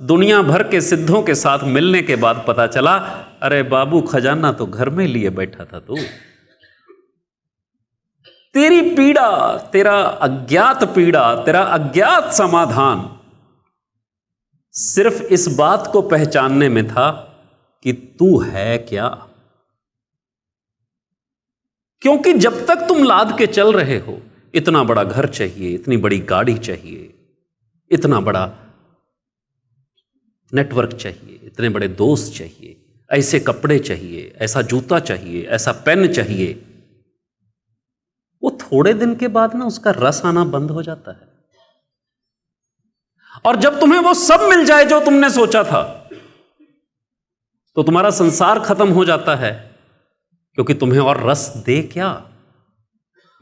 दुनिया भर के सिद्धों के साथ मिलने के बाद पता चला, अरे बाबू खजाना तो घर में लिए बैठा था तू। तेरी पीड़ा, तेरा अज्ञात पीड़ा, तेरा अज्ञात समाधान सिर्फ इस बात को पहचानने में था कि तू है क्या। क्योंकि जब तक तुम लाद के चल रहे हो, इतना बड़ा घर चाहिए, इतनी बड़ी गाड़ी चाहिए, इतना बड़ा नेटवर्क चाहिए, इतने बड़े दोस्त चाहिए, ऐसे कपड़े चाहिए, ऐसा जूता चाहिए, ऐसा पेन चाहिए, वो थोड़े दिन के बाद ना उसका रस आना बंद हो जाता है। और जब तुम्हें वो सब मिल जाए जो तुमने सोचा था, तो तुम्हारा संसार खत्म हो जाता है, क्योंकि तुम्हें और रस दे क्या,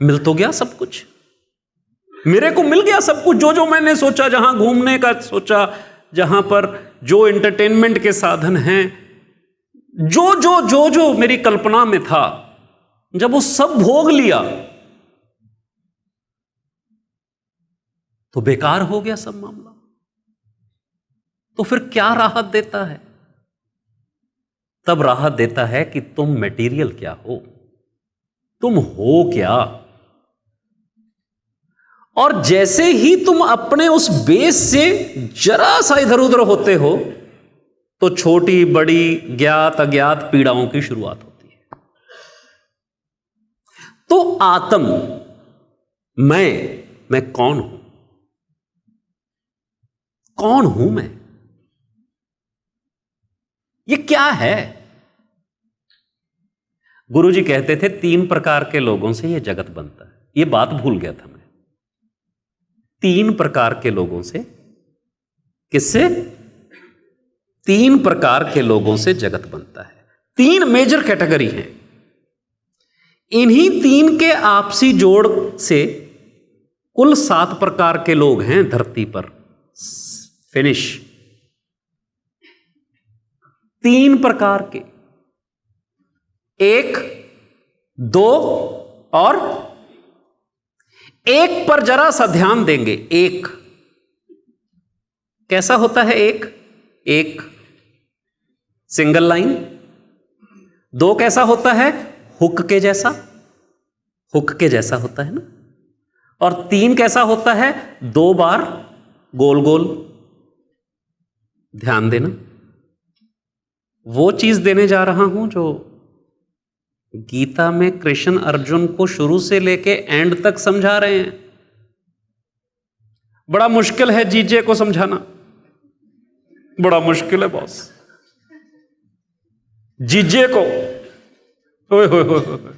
मिल तो गया सब कुछ। मेरे को मिल गया सब कुछ, जो जो मैंने सोचा, जहां घूमने का सोचा, जहां पर जो एंटरटेनमेंट के साधन हैं, जो जो जो जो मेरी कल्पना में था, जब वो सब भोग लिया तो बेकार हो गया सब मामला। तो फिर क्या राहत देता है? तब राहत देता है कि तुम मटेरियल क्या हो, तुम हो क्या। और जैसे ही तुम अपने उस बेस से जरा सा इधर उधर होते हो, तो छोटी बड़ी ज्ञात अज्ञात पीड़ाओं की शुरुआत होती है। तो आत्म, मैं कौन हूं? कौन हूं मैं? ये क्या है? गुरुजी कहते थे 3 प्रकार के लोगों से यह जगत बनता है। यह बात भूल गया था मैं। 3 प्रकार के लोगों से, किससे? 3 प्रकार के लोगों से जगत बनता है। 3 मेजर कैटेगरी हैं। इन्हीं 3 के आपसी जोड़ से कुल 7 प्रकार के लोग हैं धरती पर। फिनिश। 3 प्रकार के, 1, 2 और 1 पर जरा सा ध्यान देंगे। 1 कैसा होता है? एक सिंगल लाइन। 2 कैसा होता है? हुक के जैसा, हुक के जैसा होता है ना। और 3 कैसा होता है? 2 बार गोल गोल। ध्यान देना, वो चीज देने जा रहा हूं जो गीता में कृष्ण अर्जुन को शुरू से लेके एंड तक समझा रहे हैं। बड़ा मुश्किल है जीजे को समझाना, बड़ा मुश्किल है बॉस। जीजे को ओए होए होए,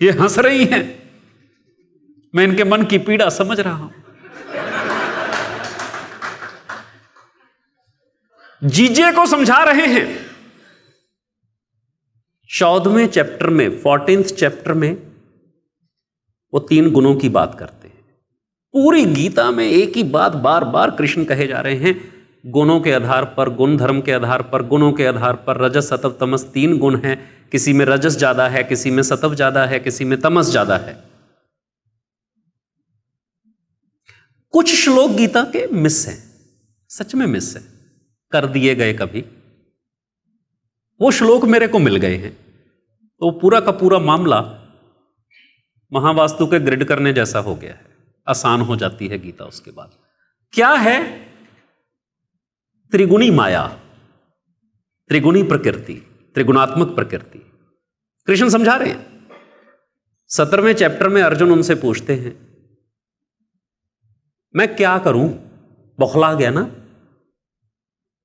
ये हंस रही हैं, मैं इनके मन की पीड़ा समझ रहा हूं। जीजे को समझा रहे हैं। 14वें चैप्टर में, 14th चैप्टर में वो 3 गुणों की बात करते हैं। पूरी गीता में एक ही बात बार बार कृष्ण कहे जा रहे हैं। गुणों के आधार पर, गुण धर्म के आधार पर, गुणों के आधार पर रजस सतव तमस 3 गुण हैं। किसी में रजस ज्यादा है, किसी में सतव ज्यादा है, किसी में तमस ज्यादा है। कुछ श्लोक गीता के मिस हैं, सच में मिस है, कर दिए गए कभी। वो श्लोक मेरे को मिल गए हैं, तो पूरा का पूरा मामला महावास्तु के ग्रिड करने जैसा हो गया है। आसान हो जाती है गीता उसके बाद। क्या है? त्रिगुणी माया, त्रिगुणी प्रकृति, त्रिगुणात्मक प्रकृति कृष्ण समझा रहे हैं। 17वें चैप्टर में अर्जुन उनसे पूछते हैं, मैं क्या करूं? बौखला गया ना,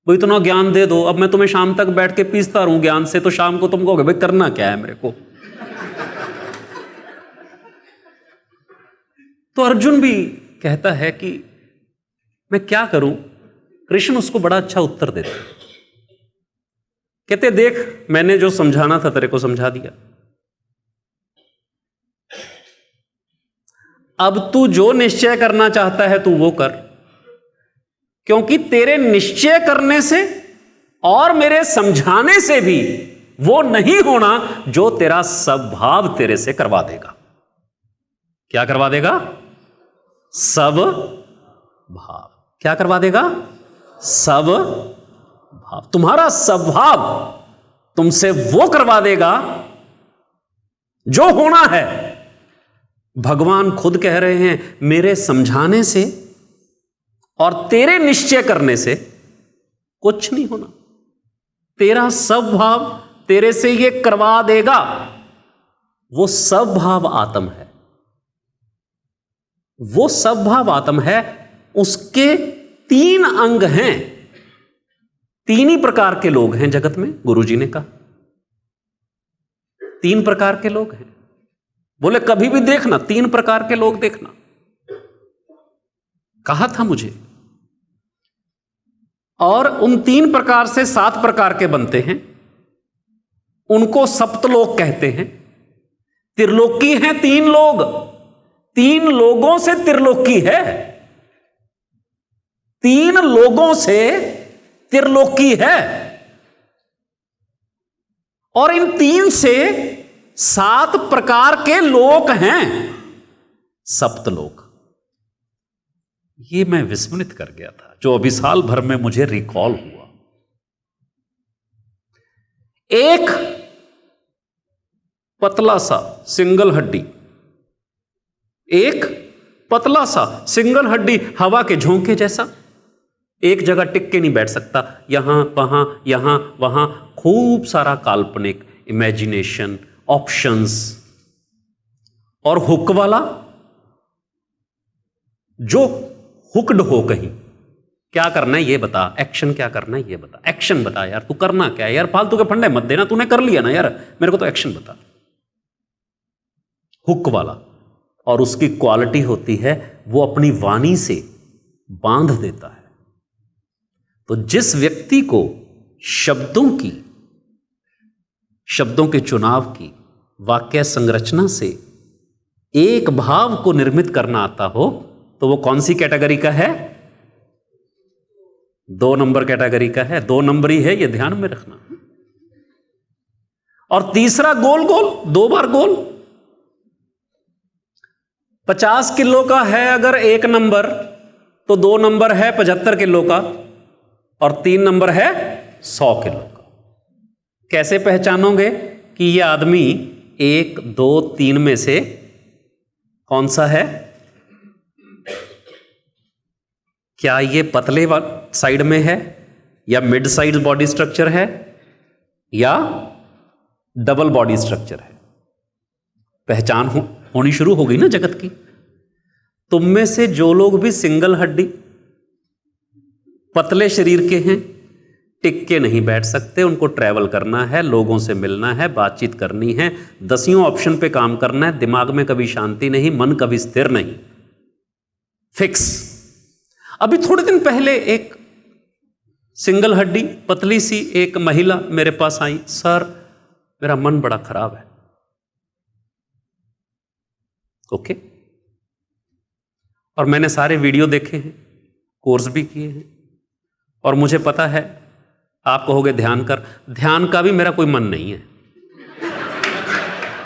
वो इतना ज्ञान दे दो, अब मैं तुम्हें शाम तक बैठ के पीसता रहूं ज्ञान से, तो शाम को तुम कहोगे भाई करना क्या है मेरे को। तो अर्जुन भी कहता है कि मैं क्या करूं। कृष्ण उसको बड़ा अच्छा उत्तर देते, कहते देख मैंने जो समझाना था तेरे को समझा दिया, अब तू जो निश्चय करना चाहता है तू वो कर, क्योंकि तेरे निश्चय करने से और मेरे समझाने से भी वो नहीं होना जो तेरा स्वभाव तेरे से करवा देगा। क्या करवा देगा? सब भाव। क्या करवा देगा? सब भाव। तुम्हारा स्वभाव तुमसे वो करवा देगा जो होना है। भगवान खुद कह रहे हैं मेरे समझाने से और तेरे निश्चय करने से कुछ नहीं होना, तेरा स्वभाव तेरे से ये करवा देगा। वो स्वभाव आत्म है, वो स्वभाव आत्म है। उसके 3 अंग हैं। 3 ही प्रकार के लोग हैं जगत में, गुरुजी ने कहा 3 प्रकार के लोग हैं। बोले कभी भी देखना 3 प्रकार के लोग देखना, कहा था मुझे। और उन 3 प्रकार से 7 प्रकार के बनते हैं, उनको सप्तलोक कहते हैं। त्रिलोकी हैं 3 लोग, 3 लोगों से त्रिलोकी है, 3 लोगों से त्रिलोकी है। और इन 3 से 7 प्रकार के लोक हैं सप्तलोक। ये मैं विस्मृत कर गया था, जो अभी साल भर में मुझे रिकॉल हुआ। एक पतला सा सिंगल हड्डी, एक पतला सा सिंगल हड्डी हवा के झोंके जैसा, एक जगह टिक के नहीं बैठ सकता, यहां वहां, खूब सारा काल्पनिक इमेजिनेशन, ऑप्शंस। और हुक वाला जो हुक्ड हो कहीं, क्या करना है ये बता, एक्शन क्या करना है ये बता, एक्शन बता यार, तू करना क्या है यार, फालतू के फंडे मत देना, तूने कर लिया ना यार, मेरे को तो एक्शन बता। हुक वाला। और उसकी क्वालिटी होती है वो अपनी वाणी से बांध देता है। तो जिस व्यक्ति को शब्दों के चुनाव की, वाक्य संरचना से एक भाव को निर्मित करना आता हो, तो वो कौन सी कैटेगरी का है? 2 नंबर कैटेगरी का है। 2 नंबर ही है, ये ध्यान में रखना। और तीसरा गोल गोल, 2 बार गोल। 50 किलो का है अगर 1 नंबर, तो 2 नंबर है 75 किलो का, और 3 नंबर है 100 किलो का। कैसे पहचानोगे कि ये आदमी 1, 2, 3 में से कौन सा है? क्या ये पतले साइड में है, या मिड साइड बॉडी स्ट्रक्चर है, या डबल बॉडी स्ट्रक्चर है? पहचान होनी शुरू हो गई ना जगत की। तुम में से जो लोग भी सिंगल हड्डी, पतले शरीर के हैं, टिक के नहीं बैठ सकते, उनको ट्रैवल करना है, लोगों से मिलना है, बातचीत करनी है, 10 ऑप्शन पे काम करना है, दिमाग में कभी शांति नहीं, मन कभी स्थिर नहीं, फिक्स। अभी थोड़े दिन पहले एक सिंगल हड्डी पतली सी एक महिला मेरे पास आई, सर मेरा मन बड़ा खराब है। ओके। और मैंने सारे वीडियो देखे हैं, कोर्स भी किए हैं, और मुझे पता है आप कहोगे ध्यान कर, ध्यान का भी मेरा कोई मन नहीं है।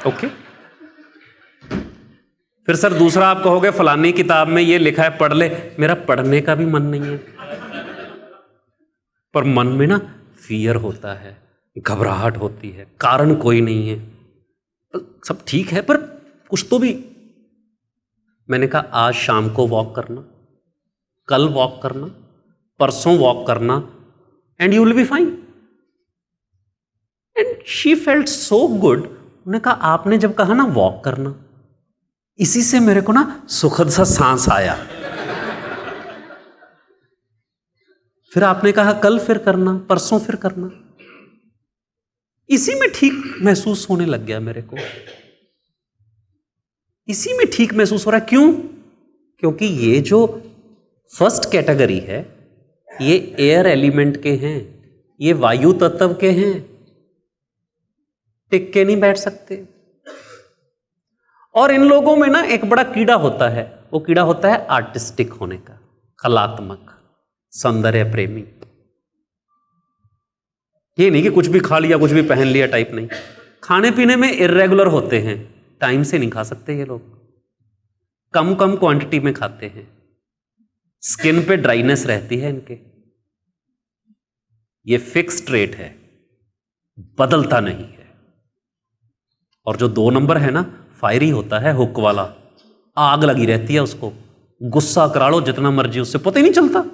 ओके। फिर सर दूसरा आप कहोगे फलानी किताब में ये लिखा है पढ़ ले, मेरा पढ़ने का भी मन नहीं है। पर मन में ना फियर होता है, घबराहट होती है, कारण कोई नहीं है, सब ठीक है पर कुछ तो भी। मैंने कहा आज शाम को वॉक करना, कल वॉक करना, परसों वॉक करना, and you will be fine. And she felt so good. उन्होंने कहा आपने जब कहा ना वॉक करना, इसी से मेरे को ना सुखद सा सांस आया। फिर आपने कहा कल फिर करना, परसों फिर करना, इसी में ठीक महसूस होने लग गया मेरे को, इसी में ठीक महसूस हो रहा है। क्यों? क्योंकि ये जो फर्स्ट कैटेगरी है ये एयर एलिमेंट के हैं, ये वायु तत्व के हैं, टिक के नहीं बैठ सकते। और इन लोगों में ना एक बड़ा कीड़ा होता है, वो कीड़ा होता है आर्टिस्टिक होने का, कलात्मक, सौंदर्य प्रेमी। ये नहीं कि कुछ भी खा लिया कुछ भी पहन लिया टाइप, नहीं। खाने पीने में इर्रेगुलर होते हैं, टाइम से नहीं खा सकते ये लोग, कम कम क्वांटिटी में खाते हैं, स्किन पे ड्राइनेस रहती है इनके। ये फिक्स ट्रेट है, बदलता नहीं है। और जो 2 नंबर है ना, फायरी होता है, हुक वाला, आग लगी रहती है उसको, गुस्सा करा लो जितना मर्जी, उससे पता ही नहीं चलता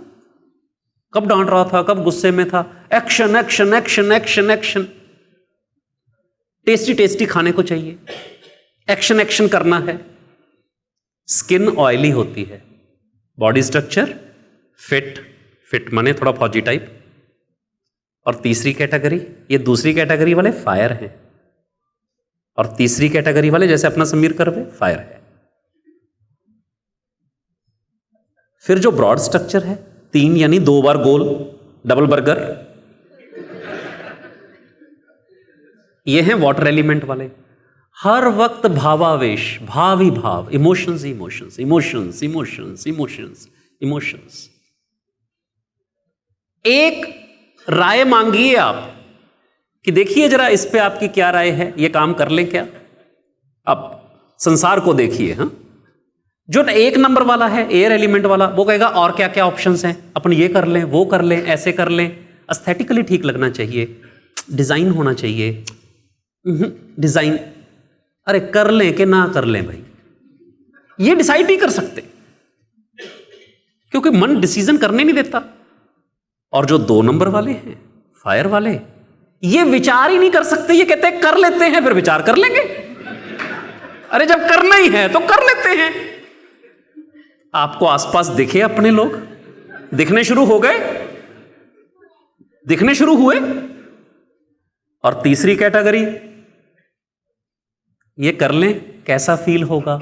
कब डांट रहा था, कब गुस्से में था। Action action action action action. Tasty tasty खाने को चाहिए, एक्शन एक्शन करना है। स्किन ऑयली होती है, बॉडी स्ट्रक्चर फिट, फिट माने थोड़ा फौजी टाइप। और तीसरी कैटेगरी, ये दूसरी कैटेगरी वाले फायर हैं, और तीसरी कैटेगरी वाले जैसे अपना समीर करवे फायर है। फिर जो ब्रॉड स्ट्रक्चर है, 3 यानी 2 बार गोल, डबल बर्गर, ये हैं वाटर एलिमेंट वाले। हर वक्त भावावेश, भावी भाव, emotions emotions emotions emotions emotions emotions. एक राय मांगिए आप कि देखिए जरा इस पे आपकी क्या राय है, ये काम कर लें क्या? अब संसार को देखिए। हाँ, जो 1 नंबर वाला है एयर एलिमेंट वाला, वो कहेगा और क्या क्या ऑप्शंस हैं, अपन ये कर लें, वो कर लें, ऐसे कर लें, एस्थेटिकली ठीक लगना चाहिए, डिजाइन होना चाहिए। डिजाइन, अरे कर लें कि ना कर लें भाई, ये डिसाइड नहीं कर सकते क्योंकि मन डिसीजन करने नहीं देता। और जो 2 नंबर वाले हैं फायर वाले, ये विचार ही नहीं कर सकते, ये कहते हैं कर लेते हैं, फिर विचार कर लेंगे। अरे जब करना ही है तो कर लेते हैं। आपको आसपास दिखे अपने लोग, दिखने शुरू हो गए, दिखने शुरू हुए। और तीसरी कैटेगरी, ये कर लें कैसा फील होगा,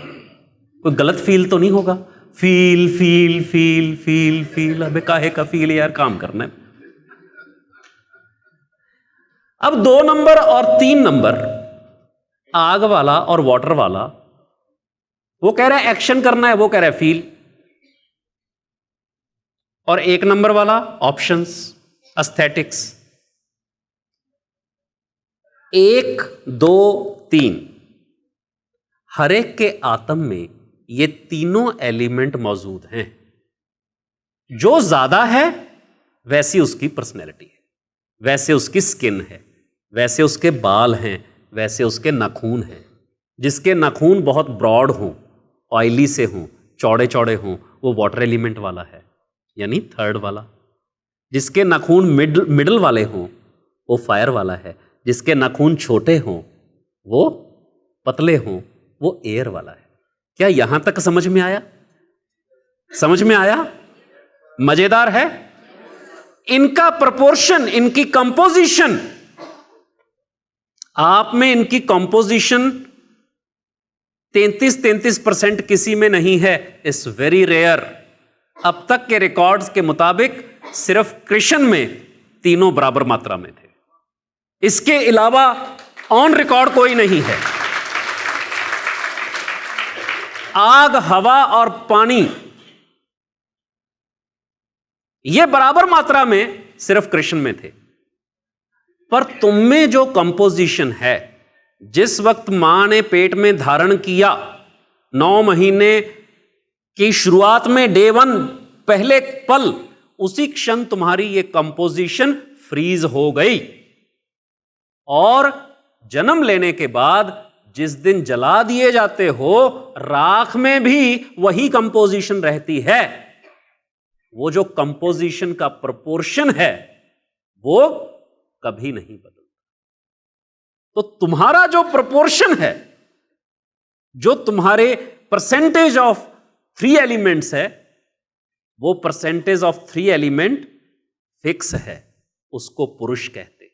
कोई गलत फील तो नहीं होगा। Feel feel feel feel feel, अबे काहे का फील यार, काम करना है। अब 2 नंबर और 3 नंबर, आग वाला और वाटर वाला, वो कह रहा है एक्शन करना है, वो कह रहा है फील। और 1 नंबर वाला ऑप्शंस, एस्थेटिक्स। 1 2 3, हर एक के आत्म में ये तीनों एलिमेंट मौजूद हैं। जो ज्यादा है वैसी उसकी पर्सनैलिटी है, वैसे उसकी स्किन है, वैसे उसके बाल हैं, वैसे उसके नाखून हैं। जिसके नाखून बहुत ब्रॉड हों, ऑयली से हों, चौड़े चौड़े हों, वो वाटर एलिमेंट वाला है, यानी 3rd वाला। जिसके नाखून मिडल वाले हों, वो फायर वाला है। जिसके नाखून छोटे हों, वो पतले हों, वो एयर वाला है। क्या यहां तक समझ में आया? समझ में आया? मजेदार है। इनका प्रोपोर्शन, इनकी कंपोजिशन, आप में इनकी कंपोजिशन 33% किसी में नहीं है। It's very rare. अब तक के रिकॉर्ड्स के मुताबिक सिर्फ कृष्ण में तीनों बराबर मात्रा में थे, इसके अलावा ऑन रिकॉर्ड कोई नहीं है। आग, हवा और पानी ये बराबर मात्रा में सिर्फ कृष्ण में थे। पर तुम में जो कंपोजिशन है, जिस वक्त मां ने पेट में धारण किया, 9 महीने की शुरुआत में, डे 1, पहले पल, उसी क्षण तुम्हारी ये कंपोजिशन फ्रीज हो गई। और जन्म लेने के बाद जिस दिन जला दिए जाते हो, राख में भी वही कंपोजिशन रहती है। वो जो कंपोजिशन का प्रोपोर्शन है वो कभी नहीं बदलता। तो तुम्हारा जो प्रोपोर्शन है, जो तुम्हारे परसेंटेज ऑफ 3 एलिमेंट्स है, वो परसेंटेज ऑफ 3 एलिमेंट फिक्स है, उसको पुरुष कहते हैं।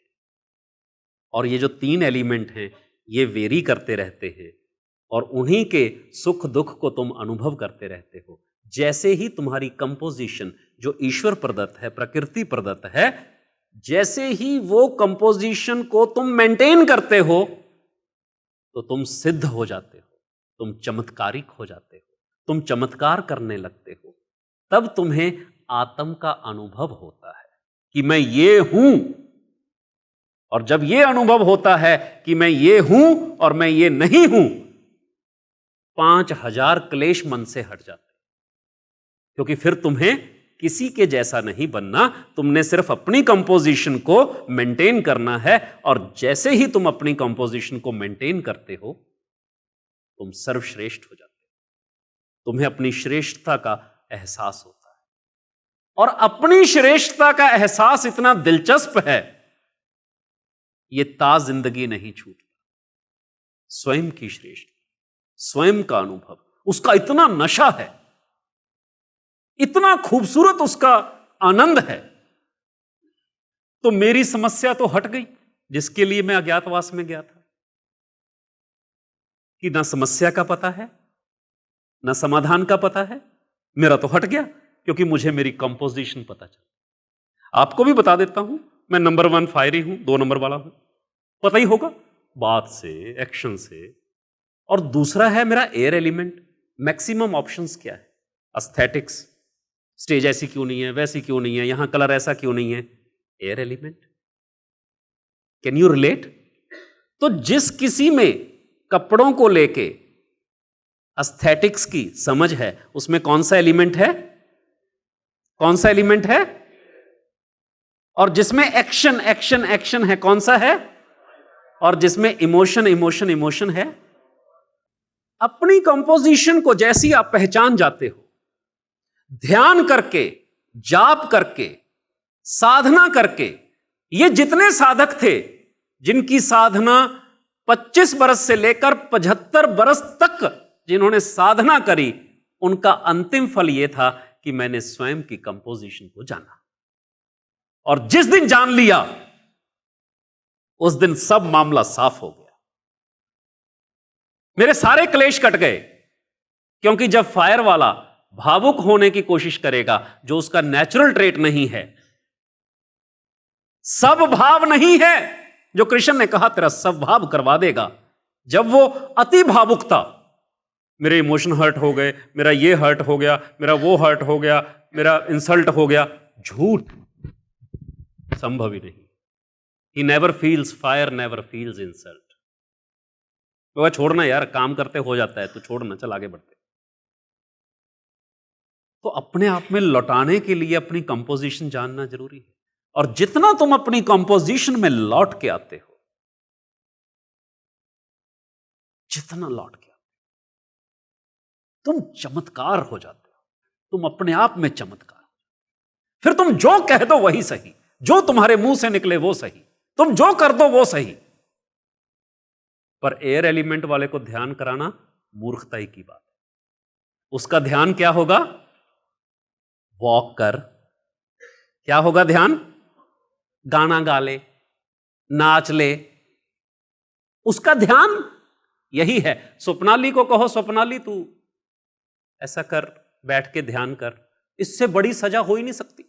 और ये जो 3 एलिमेंट हैं ये वेरी करते रहते हैं। और उन्हीं के सुख दुख को तुम अनुभव करते रहते हो। जैसे ही तुम्हारी कंपोजिशन जो ईश्वर प्रदत्त है, प्रकृति प्रदत्त है, जैसे ही वो कंपोजिशन को तुम मेंटेन करते हो तो तुम सिद्ध हो जाते हो, तुम चमत्कारिक हो जाते हो, तुम चमत्कार करने लगते हो। तब तुम्हें आत्म का अनुभव होता है कि मैं ये हूं। और जब ये अनुभव होता है कि मैं ये हूं और मैं ये नहीं हूं, 5000 क्लेश मन से हट जाते हैं। क्योंकि फिर तुम्हें किसी के जैसा नहीं बनना, तुमने सिर्फ अपनी कंपोजिशन को मेंटेन करना है। और जैसे ही तुम अपनी कंपोजिशन को मेंटेन करते हो, तुम सर्वश्रेष्ठ हो जाते हो। तुम्हें अपनी श्रेष्ठता का एहसास होता है। और अपनी श्रेष्ठता का एहसास इतना दिलचस्प है, यह ताज जिंदगी नहीं छूटता। स्वयं की श्रेष्ठता, स्वयं का अनुभव, उसका इतना नशा है, इतना खूबसूरत उसका आनंद है। तो मेरी समस्या तो हट गई, जिसके लिए मैं अज्ञातवास में गया था, कि ना समस्या का पता है ना समाधान का पता है। मेरा तो हट गया, क्योंकि मुझे मेरी कंपोजिशन पता चला। आपको भी बता देता हूं, मैं नंबर 1 फायरी हूं, 2 नंबर वाला हूं, पता ही होगा बात से, एक्शन से। और दूसरा है मेरा एयर एलिमेंट। मैक्सिमम ऑप्शंस क्या है? एस्थेटिक्स, स्टेज ऐसी क्यों नहीं है, वैसी क्यों नहीं है, यहां कलर ऐसा क्यों नहीं है। Air element. Can you relate? तो जिस किसी में कपड़ों को लेके एस्थेटिक्स की समझ है, उसमें कौन सा एलिमेंट है? कौन सा एलिमेंट है? और जिसमें एक्शन एक्शन एक्शन है, कौन सा है? और जिसमें इमोशन इमोशन इमोशन है। अपनी कंपोजिशन को जैसी आप पहचान जाते हो, ध्यान करके, जाप करके, साधना करके, ये जितने साधक थे जिनकी साधना 25 बरस से लेकर 75 बरस तक जिन्होंने साधना करी, उनका अंतिम फल यह था कि मैंने स्वयं की कंपोजिशन को जाना। और जिस दिन जान लिया, उस दिन सब मामला साफ हो गया। मेरे सारे क्लेश कट गए। क्योंकि जब फायर वाला भावुक होने की कोशिश करेगा, जो उसका नेचुरल ट्रेट नहीं है, सब भाव नहीं है, जो कृष्ण ने कहा तेरा सब भाव करवा देगा। जब वो अति भावुक था, मेरे इमोशन हर्ट हो गए, मेरा ये हर्ट हो गया, मेरा वो हर्ट हो गया, मेरा इंसल्ट हो गया, झूठ, संभव ही नहीं। He never feels fire, never feels insult। तो छोड़ना यार, काम करते हो जाता है, तो छोड़ना, चल आगे बढ़ते। तो अपने आप में लौटाने के लिए अपनी कंपोजिशन जानना जरूरी है। और जितना तुम अपनी कंपोजिशन में लौट के आते हो, जितना लौट के आते हो, तुम चमत्कार हो जाते हो। तुम अपने आप में चमत्कार हो। फिर तुम जो कह दो वही सही, जो तुम्हारे मुंह से निकले वो सही, तुम जो कर दो वो सही। पर एयर एलिमेंट वाले को ध्यान कराना मूर्खताई की बात है। उसका ध्यान क्या होगा? वॉक कर। क्या होगा ध्यान? गाना गा ले, नाच ले। उसका ध्यान यही है। स्वप्नाली को कहो, स्वप्नाली तू ऐसा कर, बैठ के ध्यान कर। इससे बड़ी सजा हो ही नहीं सकती,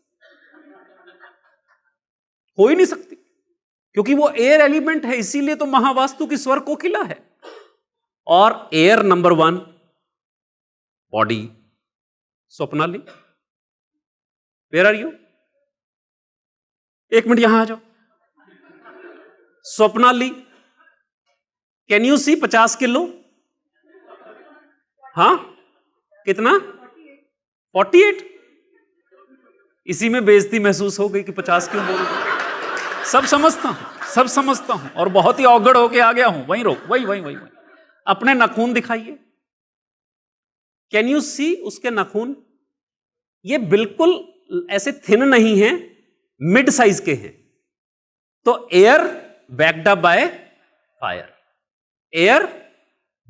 हो ही नहीं सकती। क्योंकि वो एयर एलिमेंट है, इसीलिए तो महावास्तु की स्वर कोकिला है। और air number 1 body. Swapnali, where are you? एक मिनट यहां आ जाओ। Swapnali, can you see 50 kilo? हाँ, कितना? 48। इसी में बेइज्जती महसूस हो गई कि 50 क्यों बोल रहे। सब समझता हूं, सब समझता हूं, और बहुत ही औगड़ होके आ गया हूं। वहीं रोक, वही वही वही वही। अपने नाखून दिखाइए। कैन यू सी उसके नाखून? ये बिल्कुल ऐसे थिन नहीं है, मिड साइज के हैं। तो air backed up by fire, air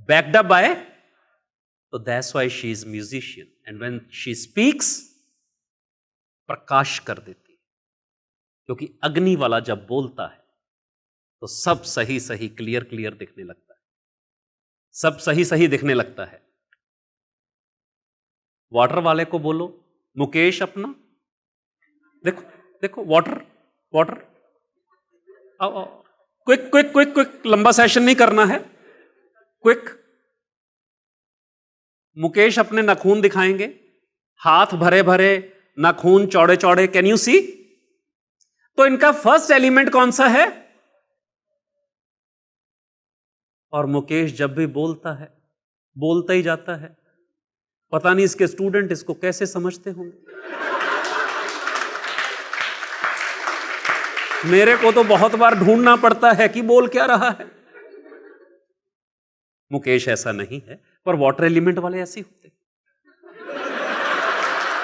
backed up by, तो that's why she is musician. And when she speaks, प्रकाश कर देती है। क्योंकि अग्नि वाला जब बोलता है तो सब सही सही, क्लियर क्लियर दिखने लगता है। सब सही सही दिखने लगता है। वाटर वाले को बोलो, मुकेश अपना देखो देखो, वाटर वाटर, आओ आओ, क्विक क्विक क्विक क्विक, लंबा सेशन नहीं करना है, क्विक। मुकेश अपने नाखून दिखाएंगे, हाथ भरे भरे, नाखून चौड़े चौड़े, कैन यू सी? तो इनका फर्स्ट एलिमेंट कौन सा है? और मुकेश जब भी बोलता है, बोलता ही जाता है। पता नहीं इसके स्टूडेंट इसको कैसे समझते होंगे। मेरे को तो बहुत बार ढूंढना पड़ता है कि बोल क्या रहा है। मुकेश ऐसा नहीं है, पर वाटर एलिमेंट वाले ऐसे होते।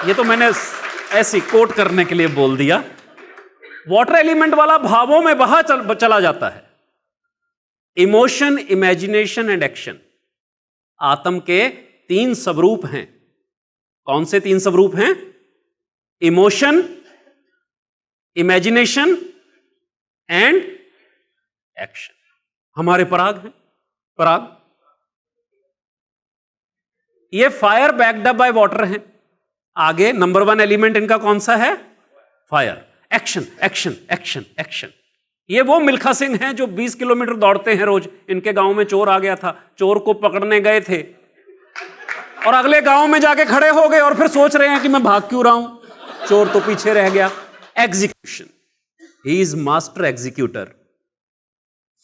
ये तो मैंने ऐसी कोट करने के लिए बोल दिया। वाटर एलिमेंट वाला भावों में बहा चला जाता है। इमोशन, इमेजिनेशन एंड एक्शन, आत्म के 3 स्वरूप हैं। कौन से 3 स्वरूप हैं? Emotion, imagination and action. हमारे पराग हैं, पराग। ये fire backed up by water हैं। आगे नंबर 1 एलिमेंट इनका कौन सा है? Fire. Action action action action. ये वो मिल्खा सिंह हैं जो 20 किलोमीटर दौड़ते हैं रोज। इनके गांव में चोर आ गया था, चोर को पकड़ने गए थे और अगले गांव में जाके खड़े हो गए और फिर सोच रहे हैं कि मैं भाग क्यों रहा हूं, चोर तो पीछे रह गया। Execution, he is master executor.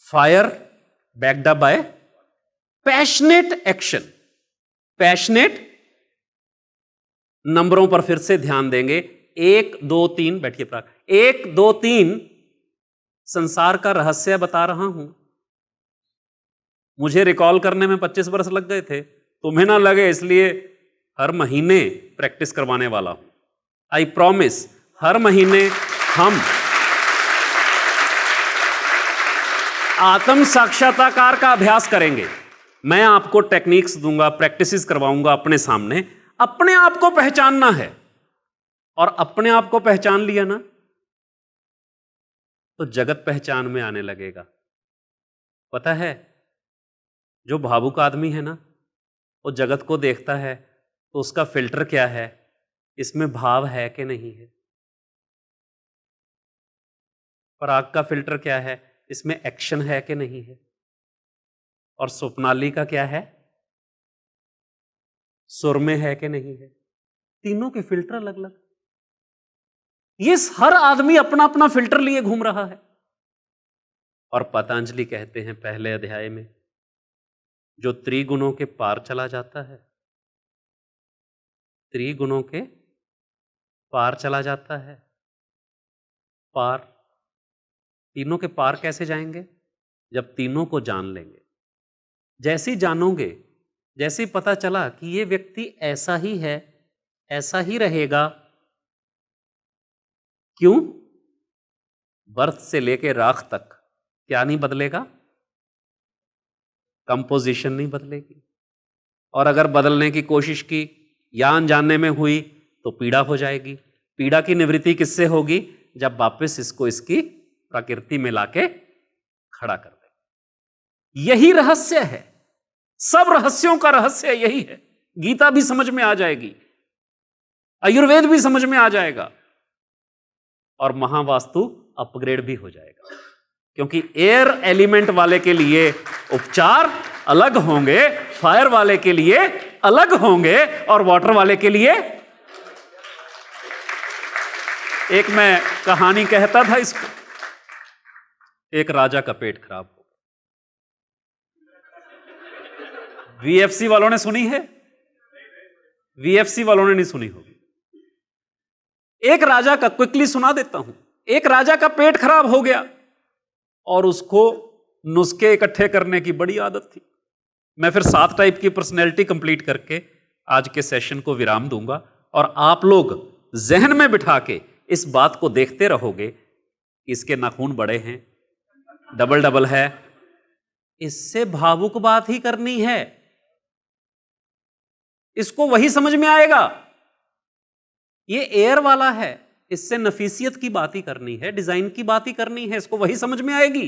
Fire backed up bye passionate action. Passionate, नंबरों पर फिर से ध्यान देंगे। 1 2 3, बैठिए प्राग। 1 2 3 संसार का रहस्य बता रहा हूं। मुझे रिकॉल करने में 25 वर्ष लग गए थे, तुम्हें ना लगे इसलिए हर महीने प्रैक्टिस करवाने वाला हूं। आई प्रॉमिस, हर महीने हम आत्म साक्षात्कार का अभ्यास करेंगे। मैं आपको टेक्निक्स दूंगा, प्रैक्टिसेस करवाऊंगा अपने सामने। अपने आप को पहचानना है, और अपने आप को पहचान लिया ना तो जगत पहचान में आने लगेगा। पता है, जो भावुक आदमी है ना, वो जगत को देखता है तो उसका फिल्टर क्या है? इसमें भाव है कि नहीं है। पराग का फिल्टर क्या है? इसमें एक्शन है कि नहीं है। और स्वप्नाली का क्या है? सुर में है कि नहीं है। तीनों के फिल्टर अलग अलग। ये हर आदमी अपना अपना फिल्टर लिए घूम रहा है। और पतंजलि कहते हैं पहले अध्याय में, जो त्रिगुणों के पार चला जाता है, त्रिगुणों के पार चला जाता है। पार, तीनों के पार कैसे जाएंगे? जब तीनों को जान लेंगे। जैसे ही जानोगे, जैसे ही पता चला कि ये व्यक्ति ऐसा ही है, ऐसा ही रहेगा। क्यों? बर्थ से लेकर राख तक क्या नहीं बदलेगा? कंपोजिशन नहीं बदलेगी। और अगर बदलने की कोशिश की या अनजाने में हुई तो पीड़ा हो जाएगी। पीड़ा की निवृत्ति किससे होगी? जब वापस इसको इसकी प्रकृति में लाके खड़ा कर दे। यही रहस्य है, सब रहस्यों का रहस्य यही है। गीता भी समझ में आ जाएगी, आयुर्वेद भी समझ में आ जाएगा, और महावास्तु अपग्रेड भी हो जाएगा। क्योंकि एयर एलिमेंट वाले के लिए उपचार अलग होंगे, फायर वाले के लिए अलग होंगे, और वाटर वाले के लिए। एक मैं कहानी कहता था इसको। एक राजा का पेट खराब हो, वीएफसी वालों ने सुनी है? वीएफसी वालों ने नहीं सुनी होगी। एक राजा का, क्विकली सुना देता हूं। एक राजा का पेट खराब हो गया और उसको नुस्खे इकट्ठे करने की बड़ी आदत थी। मैं फिर 7 टाइप की पर्सनैलिटी कंप्लीट करके आज के सेशन को विराम दूंगा, और आप लोग जहन में बिठा के इस बात को देखते रहोगे। इसके नाखून बड़े हैं, डबल डबल है। इससे भावुक बात ही करनी है, इसको वही समझ में आएगा। ये एयर वाला है, इससे नफीसियत की बात ही करनी है, डिजाइन की बात ही करनी है, इसको वही समझ में आएगी।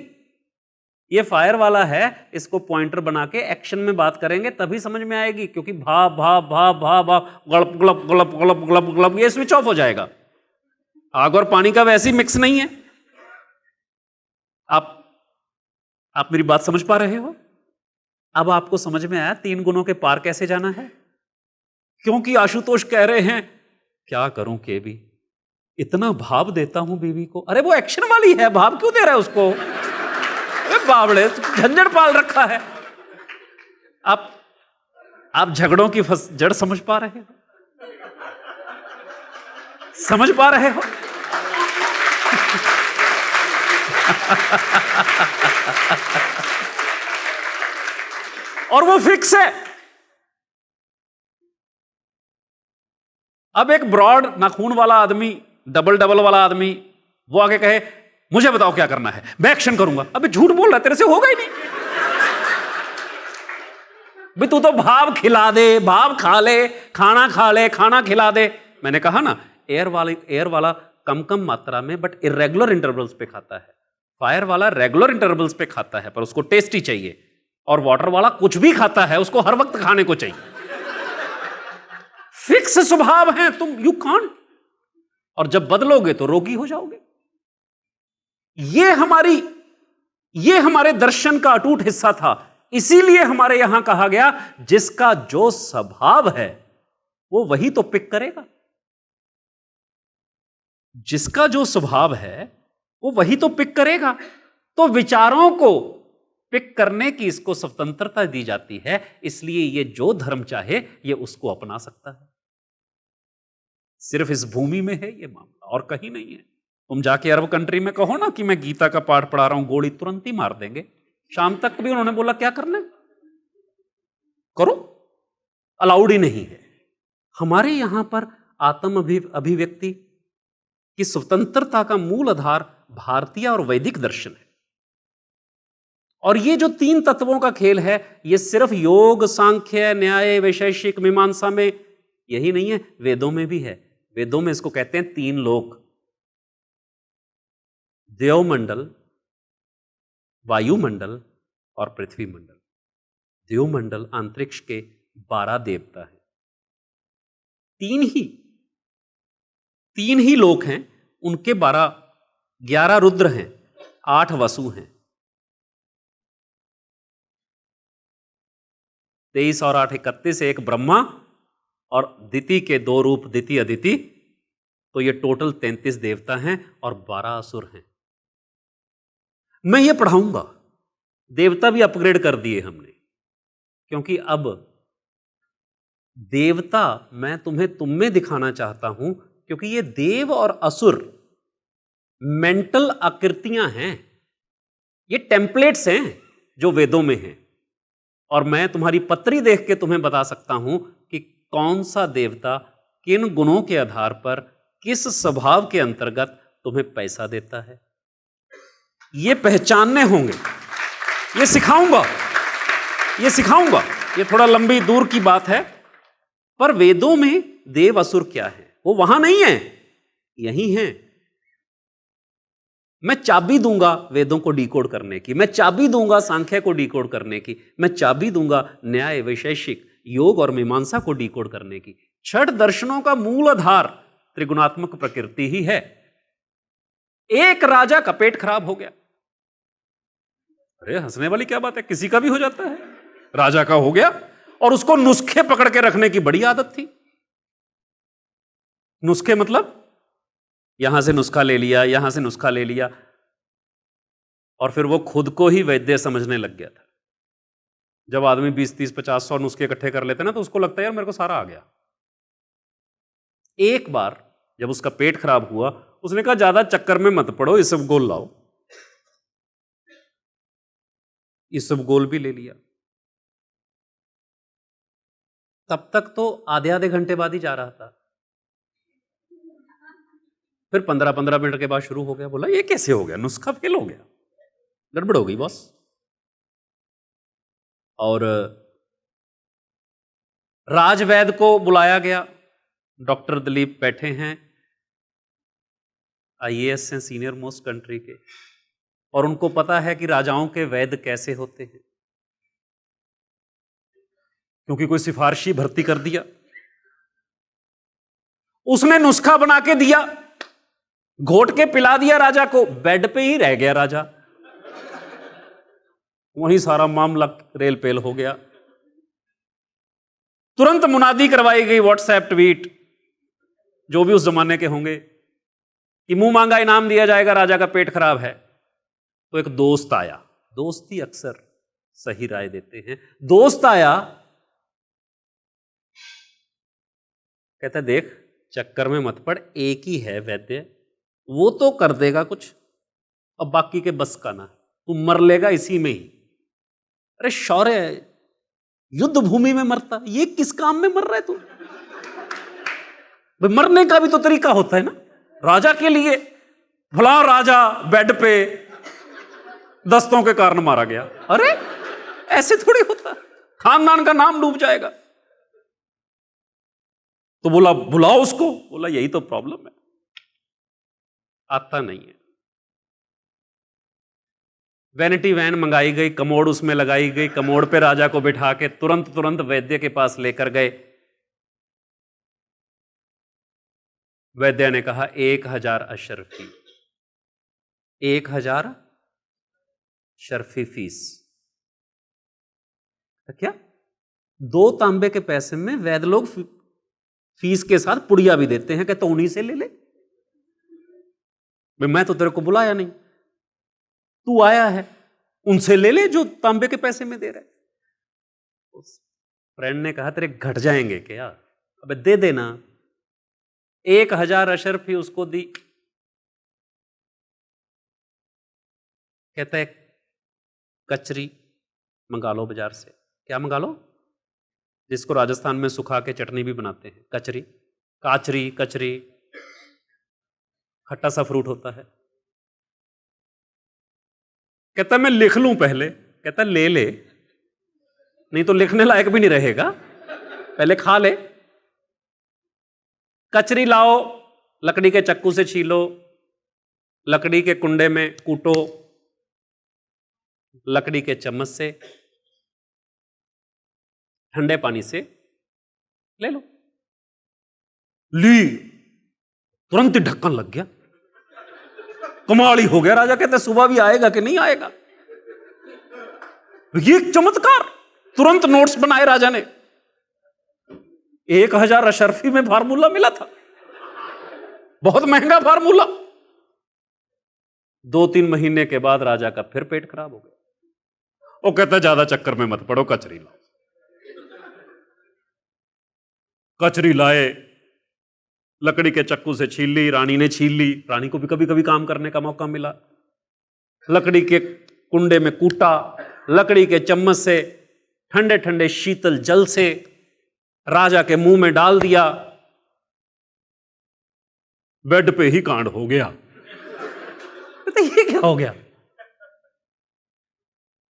ये फायर वाला है, इसको पॉइंटर बना के एक्शन में बात करेंगे तभी समझ में आएगी, क्योंकि भाप भाप भाप भाप भाप गलप गलप गलप गलप गलप गलप ये स्विच ऑफ हो जाएगा। आग और पानी का वैसे ही मिक्स नहीं है। आप मेरी बात समझ पा रहे हो? अब आपको समझ में आया 3 गुणों के पार कैसे जाना है? क्योंकि आशुतोष कह रहे हैं क्या करूं केबी, इतना भाव देता हूं बीवी को। अरे वो एक्शन वाली है, भाव क्यों दे रहा है उसको? अरे बावड़े, झंझट पाल रखा है। आप झगड़ों की जड़ समझ पा रहे हो? समझ पा रहे हो? और वो फिक्स है। अब एक ब्रॉड नाखून वाला आदमी, डबल डबल वाला आदमी, वो आगे कहे मुझे बताओ क्या करना है, मैं एक्शन करूंगा। अबे झूठ बोल रहा है, तेरे से होगा ही नहीं। भाई तू तो भाव खिला दे, भाव खा ले, खाना खा ले, खाना खिला दे। मैंने कहा ना, एयर वाला कम कम मात्रा में बट इरेगुलर इंटरवल्स पे खाता है। फायर वाला रेगुलर इंटरवल्स पे खाता है पर उसको टेस्टी चाहिए, और वाटर वाला कुछ भी खाता है, उसको हर वक्त खाने को चाहिए। फिक्स स्वभाव है तुम, यू कांट। और जब बदलोगे तो रोगी हो जाओगे। ये हमारे दर्शन का अटूट हिस्सा था। इसीलिए हमारे यहां कहा गया जिसका जो स्वभाव है वो वही तो पिक करेगा। जिसका जो स्वभाव है वो वही तो पिक करेगा। तो विचारों को पिक करने की इसको स्वतंत्रता दी जाती है, इसलिए ये जो धर्म चाहे ये उसको अपना सकता है। सिर्फ इस भूमि में है ये मामला, और कहीं नहीं है। तुम जाके अरब कंट्री में कहो ना कि मैं गीता का पाठ पढ़ा रहा हूं, गोली तुरंत ही मार देंगे। शाम तक भी उन्होंने बोला क्या करना है करो, अलाउड ही नहीं है। हमारे यहां पर आत्म अभिव्यक्ति की स्वतंत्रता का मूल आधार भारतीय और वैदिक दर्शन है। और ये जो 3 तत्वों का खेल है, ये सिर्फ योग, सांख्य, न्याय, वैशेषिक, मीमांसा में यही नहीं है, वेदों में भी है। वेदों में इसको कहते हैं 3 लोक, देवमंडल, वायुमंडल और पृथ्वी मंडल। देवमंडल अंतरिक्ष के 12 देवता हैं। 3 ही लोक हैं, उनके 11 रुद्र हैं, 8 वसु हैं। 23 और 8 31, एक ब्रह्मा और दिति के 2 रूप, दिति अदिति, तो ये टोटल 33 देवता हैं और 12 असुर हैं। मैं ये पढ़ाऊंगा, देवता भी अपग्रेड कर दिए हमने, क्योंकि अब देवता मैं तुम में दिखाना चाहता हूं, क्योंकि ये देव और असुर मेंटल आकृतियां हैं, ये टेम्पलेट्स हैं जो वेदों में हैं। और मैं तुम्हारी पत्री देख के तुम्हें बता सकता हूं कि कौन सा देवता किन गुणों के आधार पर किस स्वभाव के अंतर्गत तुम्हें पैसा देता है। ये पहचानने होंगे, ये सिखाऊंगा। ये थोड़ा लंबी दूर की बात है, पर वेदों में देव असुर क्या है वो वहां नहीं है, यही है। मैं चाबी दूंगा वेदों को डिकोड करने की, मैं चाबी दूंगा सांख्य को डिकोड करने की, मैं चाबी दूंगा न्याय, वैशेषिक, योग और मीमांसा को डिकोड करने की। 6 दर्शनों का मूल आधार त्रिगुणात्मक प्रकृति ही है। एक राजा का पेट खराब हो गया, अरे हंसने वाली क्या बात है, किसी का भी हो जाता है। राजा का हो गया और उसको नुस्खे पकड़ के रखने की बड़ी आदत थी। नुस्खे मतलब यहां से नुस्खा ले लिया, यहां से नुस्खा ले लिया, और फिर वो खुद को ही वैद्य समझने लग गया था। जब आदमी 20, 30, 50, 100 नुस्खे इकट्ठे कर लेते ना, तो उसको लगता है यार मेरे को सारा आ गया। एक बार जब उसका पेट खराब हुआ, उसने कहा ज्यादा चक्कर में मत पड़ो, इसबगोल लाओ। इसबगोल भी ले लिया। तब तक तो आधे घंटे बाद ही जा रहा था, फिर 15-15 मिनट के बाद शुरू हो गया। बोला ये कैसे हो गया, नुस्खा फेल हो गया, गड़बड़ हो गई बॉस। और राजवैद्य को बुलाया गया, डॉक्टर दिलीप बैठे हैं, IAS हैं, सीनियर मोस्ट कंट्री के। और उनको पता है कि राजाओं के वैद्य कैसे होते हैं, क्योंकि कोई सिफारशी भर्ती कर दिया, उसने नुस्खा बना के दिया, घोट के पिला दिया राजा को, बेड पे ही रह गया राजा, वहीं सारा मामला रेल पेल हो गया। तुरंत मुनादी करवाई गई, व्हाट्सएप ट्वीट जो भी उस जमाने के होंगे, कि मुंह मांगा इनाम दिया जाएगा, राजा का पेट खराब है। तो एक दोस्त आया, दोस्ती अक्सर सही राय देते हैं। दोस्त आया, कहता देख चक्कर में मत पड़, एक ही है वैद्य, वो तो कर देगा कुछ, अब बाकी के बस का ना, तू मर लेगा इसी में ही। अरे शौर्य, युद्ध भूमि में मरता, ये किस काम में मर रहा है तू? भाई मरने का भी तो तरीका होता है ना, राजा के लिए। भला राजा बेड पे दस्तों के कारण मारा गया, अरे ऐसे थोड़ी होता, खानदान का नाम डूब जाएगा। तो बोला बुलाओ उसको, बोला यही तो प्रॉब्लम है, आता नहीं है। वैनिटी वैन मंगाई गई, कमोड उसमें लगाई गई, कमोड पे राजा को बिठा के तुरंत वैद्य के पास लेकर गए। वैद्य ने कहा 1000 अशर्फी, 1000 शर्फी फीस। क्या? 2 तांबे के पैसे में वैद्य लोग फीस के साथ पुड़िया भी देते हैं, कहते उन्हीं से ले ले। मैं तो तेरे को बुलाया नहीं, तू आया है, उनसे ले ले जो तांबे के पैसे में दे रहे। उस फ्रेंड ने कहा तेरे घट जाएंगे क्या, अबे दे देना। 1000 अशर्फी उसको दी। कहता है कचरी मंगा लो बाजार से। क्या मंगा लो? जिसको राजस्थान में सुखा के चटनी भी बनाते हैं, कचरी, काचरी, कचरी, खट्टा सा फ्रूट होता है। कहता मैं लिख लूं पहले, कहता ले ले, नहीं तो लिखने लायक भी नहीं रहेगा, पहले खा ले। कचरी लाओ, लकड़ी के चक्कू से छीलो, लकड़ी के कुंडे में कूटो, लकड़ी के चम्मच से ठंडे पानी से ले लो। ली, तुरंत ही ढक्कन लग गया, कमाल ही हो गया। राजा कहते सुबह भी आएगा कि नहीं आएगा? ये चमत्कार, तुरंत नोट्स बनाए राजा ने। 1000 अशर्फी में फार्मूला मिला था, बहुत महंगा फार्मूला। 2-3 महीने के बाद राजा का फिर पेट खराब हो गया। वो कहता ज्यादा चक्कर में मत पड़ो, कचरी लाओ। कचरी लाए, लकड़ी के चक्कू से छील ली, रानी ने छील ली, रानी को भी कभी कभी काम करने का मौका मिला। लकड़ी के कुंडे में कूटा, लकड़ी के चम्मच से ठंडे ठंडे शीतल जल से राजा के मुंह में डाल दिया। बेड पे ही कांड हो गया। तो ये क्या हो गया?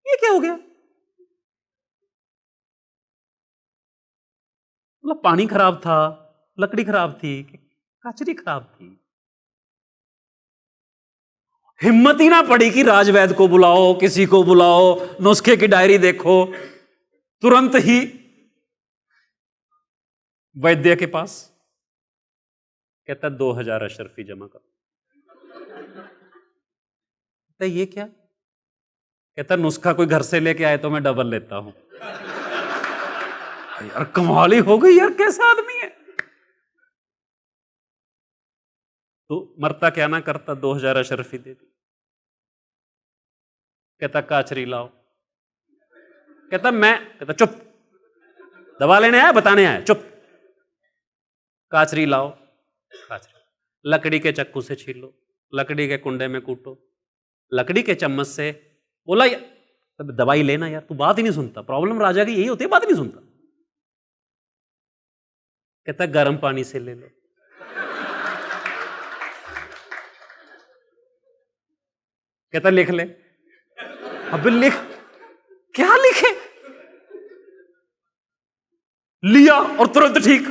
ये क्या हो गया? मतलब पानी खराब था, लकड़ी खराब थी, कचरी खराब थी। हिम्मत ही ना पड़ी कि राजवैद्य को बुलाओ, किसी को बुलाओ, नुस्खे की डायरी देखो। तुरंत ही वैद्य के पास, कहता 2000 अशर्फी जमा कर। कहता ये क्या? कहता नुस्खा कोई घर से लेके आए तो मैं डबल लेता हूं। यार कमाल ही हो गई यार, कैसा आदमी है। तो मरता क्या ना करता, 2000 अशर्फी दे दी। कहता काचरी लाओ। कहता चुप, दवा लेने आया बताने आया, चुप। काचरी लाओ, काचरी, लकड़ी के चक्कू से छील लो, लकड़ी के कुंडे में कूटो, लकड़ी के चम्मच से। बोला दवाई लेना यार, तू बात ही नहीं सुनता। प्रॉब्लम राजा की यही होती है, बात नहीं सुनता। कहता गर्म पानी से ले लो। कहता लिख ले। अब लिख, क्या लिखे? लिया और तुरंत ठीक।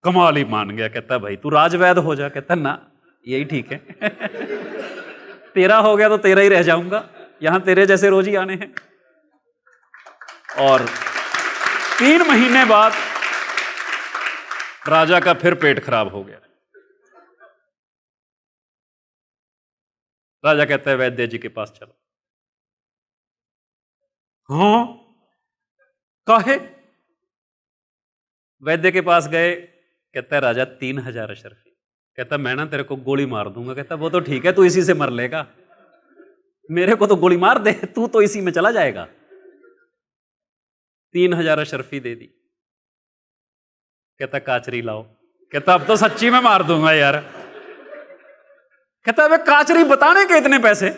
कमाल ही मान गया। कहता भाई तू राजवैद्य हो जा। कहता ना, यही ठीक है। तेरा हो गया तो तेरा ही रह जाऊंगा, यहां तेरे जैसे रोज ही आने हैं। और 3 महीने बाद राजा का फिर पेट खराब हो गया। राजा कहता है वैद्य जी के पास चलो। हाँ, काहे? वैद्य के पास गए, कहता है राजा 3000 अशर्फी। कहता मैं ना तेरे को गोली मार दूंगा। कहता वो तो ठीक है, तू इसी से मर लेगा, मेरे को तो गोली मार दे, तू तो इसी में चला जाएगा। 3000 अशर्फी दे दी। कहता काचरी लाओ। कहता अब तो सच्ची में मार दूंगा यार। कहता अबे काचरी बताने के इतने पैसे?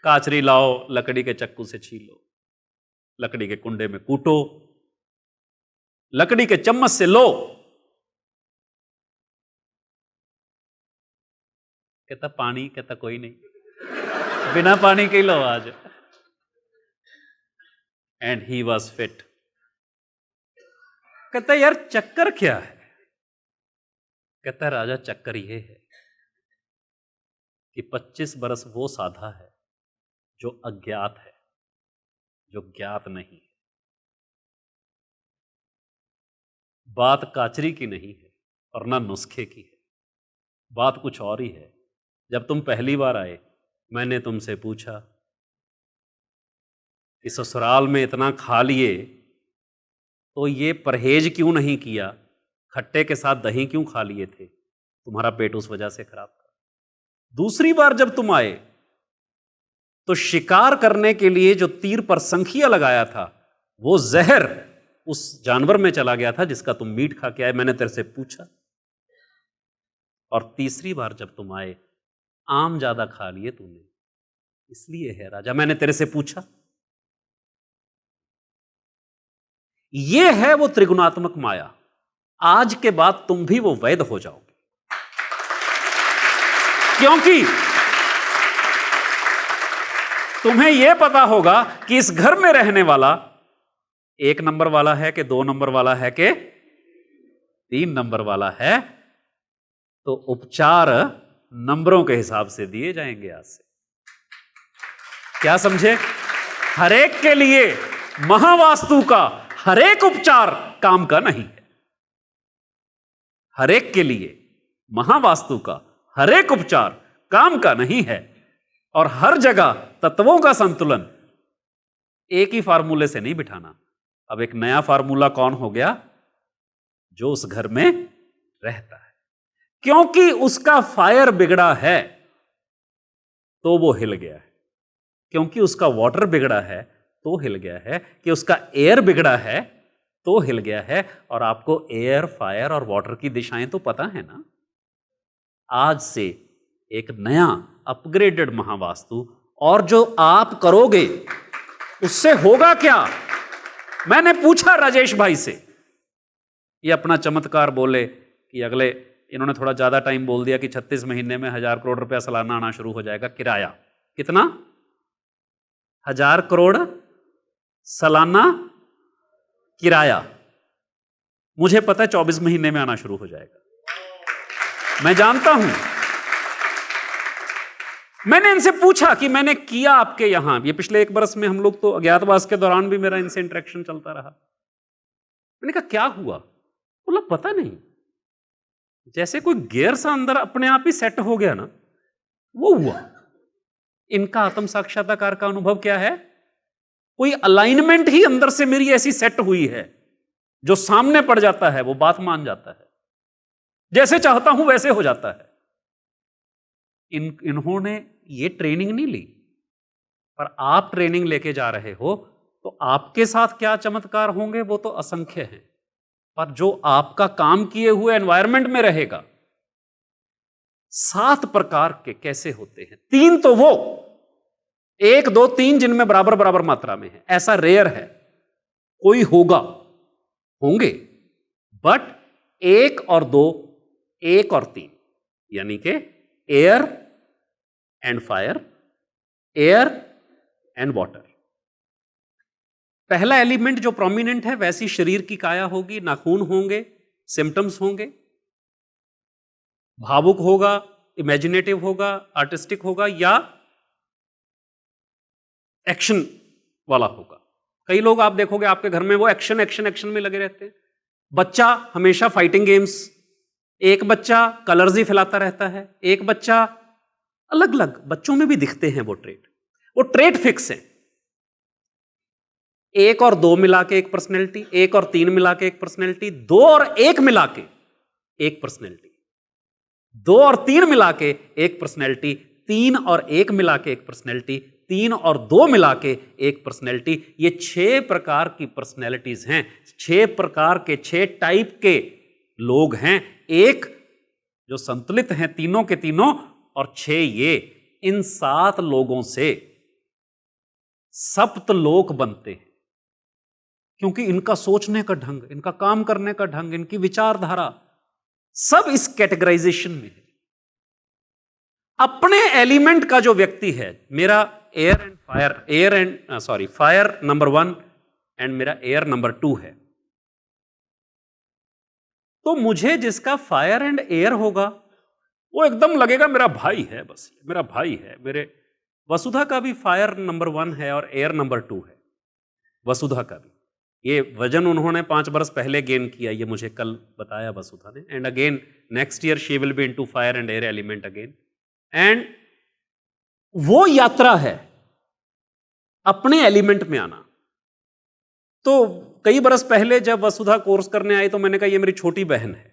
काचरी लाओ, लकड़ी के चक्कू से छीलो, लकड़ी के कुंडे में कूटो, लकड़ी के चम्मच से लो। कहता पानी? कहता कोई नहीं, बिना पानी के लो आज। And he was fit. कहता यार चक्कर क्या है? कहता राजा चक्कर यह है कि 25 बरस वो साधा है जो अज्ञात है, जो ज्ञात नहीं है। बात काचरी की नहीं है और ना नुस्खे की है, बात कुछ और ही है। जब तुम पहली बार आए, मैंने तुमसे पूछा कि ससुराल में इतना खा लिए तो ये परहेज क्यों नहीं किया, खट्टे के साथ दही क्यों खा लिए थे? तुम्हारा पेट उस वजह से खराब था। दूसरी बार जब तुम आए तो शिकार करने के लिए जो तीर पर संखिया लगाया था वो जहर उस जानवर में चला गया था जिसका तुम मीट खा के आए, मैंने तेरे से पूछा। और तीसरी बार जब तुम आए, आम ज्यादा खा लिए तूने, इसलिए है राजा, मैंने तेरे से पूछा। यह है वो त्रिगुणात्मक माया। आज के बाद तुम भी वो वैद्य हो जाओगे, क्योंकि तुम्हें यह पता होगा कि इस घर में रहने वाला 1 नंबर वाला है कि 2 नंबर वाला है कि 3 नंबर वाला है, तो उपचार नंबरों के हिसाब से दिए जाएंगे आज से। क्या समझे? हरेक के लिए महावास्तु का हरेक उपचार काम का नहीं है। हरेक के लिए महावास्तु का हरेक उपचार काम का नहीं है। और हर जगह तत्वों का संतुलन एक ही फार्मूले से नहीं बिठाना। अब एक नया फार्मूला कौन हो गया? जो उस घर में रहता है, क्योंकि उसका फायर बिगड़ा है तो वो हिल गया है, क्योंकि उसका वाटर बिगड़ा है तो हिल गया है, कि उसका एयर बिगड़ा है तो हिल गया है। और आपको एयर, फायर और वाटर की दिशाएं तो पता है ना। आज से एक नया अपग्रेडेड महावास्तु, और जो आप करोगे उससे होगा क्या? मैंने पूछा राजेश भाई से, ये अपना चमत्कार बोले कि अगले, इन्होंने थोड़ा ज्यादा टाइम बोल दिया कि 36 महीने में 1000 करोड़ रुपया सालाना आना शुरू हो जाएगा। किराया कितना? 1000 करोड़ सालाना किराया। मुझे पता है 24 महीने में आना शुरू हो जाएगा, मैं जानता हूं। मैंने इनसे पूछा कि मैंने किया आपके यहां, ये पिछले 1 बरस में हम लोग तो अज्ञातवास के दौरान भी मेरा इनसे इंटरेक्शन चलता रहा। मैंने कहा क्या हुआ? बोला पता नहीं, जैसे कोई गियर सा अंदर अपने आप ही सेट हो गया ना, वो हुआ। इनका आत्म साक्षात्कार का अनुभव क्या है? कोई अलाइनमेंट ही अंदर से मेरी ऐसी सेट हुई है, जो सामने पड़ जाता है वो बात मान जाता है, जैसे चाहता हूं वैसे हो जाता है। इन्होंने ये ट्रेनिंग नहीं ली, पर आप ट्रेनिंग लेके जा रहे हो, तो आपके साथ क्या चमत्कार होंगे वो तो असंख्य हैं, पर जो आपका काम किए हुए एनवायरनमेंट में रहेगा। 7 प्रकार के कैसे होते हैं? 3 तो वो, 1 2 3 जिनमें बराबर बराबर मात्रा में है, ऐसा रेयर है। कोई होगा, होंगे, बट 1 और 2, 1 और 3, यानी कि air and fire, air and water. पहला एलिमेंट जो प्रोमिनेंट है, वैसी शरीर की काया होगी, नाखून होंगे, सिम्टम्स होंगे, भावुक होगा, इमेजिनेटिव होगा, आर्टिस्टिक होगा, या एक्शन वाला होगा। कई लोग आप देखोगे आपके घर में वो एक्शन एक्शन एक्शन में लगे रहते हैं। बच्चा हमेशा फाइटिंग गेम्स, एक बच्चा कलर्स ही फैलाता रहता है, एक बच्चा अलग अलग बच्चों में भी दिखते हैं वो ट्रेट फिक्स है। 1 और 2 मिला के एक पर्सनैलिटी, 1 और 3 मिला के एक पर्सनैलिटी, 2 और 1 मिला के एक पर्सनैलिटी, 2 और 3 मिला के एक पर्सनैलिटी, 3 और 1 मिला के एक पर्सनैलिटी, 3 और 2 मिला के एक पर्सनैलिटी। ये 6 प्रकार की पर्सनैलिटीज हैं, 6 प्रकार के 6 टाइप के लोग हैं। एक जो संतुलित हैं तीनों के तीनों, और 6 ये। इन 7 लोगों से सप्तलोक बनते हैं, क्योंकि इनका सोचने का ढंग, इनका काम करने का ढंग, इनकी विचारधारा सब इस कैटेगराइजेशन में है। अपने एलिमेंट का जो व्यक्ति है, मेरा air and fire, fire number 1 and मेरा एयर नंबर 2 है, तो मुझे जिसका फायर एंड एयर होगा वो एकदम लगेगा मेरा भाई है, बस मेरा भाई है। मेरे वसुधा का भी फायर नंबर 1 है और एयर नंबर 2 है, वसुधा का भी। ये वजन उन्होंने 5 बरस पहले गेन किया, ये मुझे कल बताया वसुधा ने। And again next year she will be into fire and air element again. And वो यात्रा है अपने एलिमेंट में आना। तो कई बरस पहले जब वसुधा कोर्स करने आई तो मैंने कहा ये मेरी छोटी बहन है।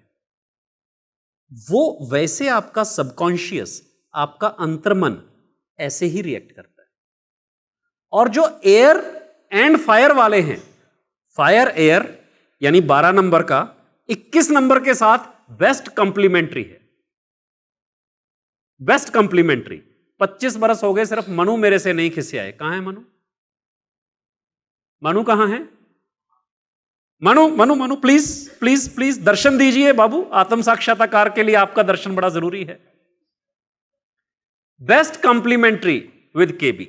वो वैसे आपका सबकॉन्शियस, आपका अंतर्मन ऐसे ही रिएक्ट करता है। और जो एयर एंड फायर वाले हैं, फायर एयर यानी 12 नंबर का 21 नंबर के साथ बेस्ट कंप्लीमेंट्री है, बेस्ट कंप्लीमेंट्री। 25 बरस हो गए, सिर्फ मनु मेरे से नहीं खिसियाए। कहां है मनु? मनु कहां है? Manu Manu Manu please please please दर्शन दीजिए बाबू। आत्म साक्षात्कार के लिए आपका दर्शन बड़ा जरूरी है। Best complementary with KB,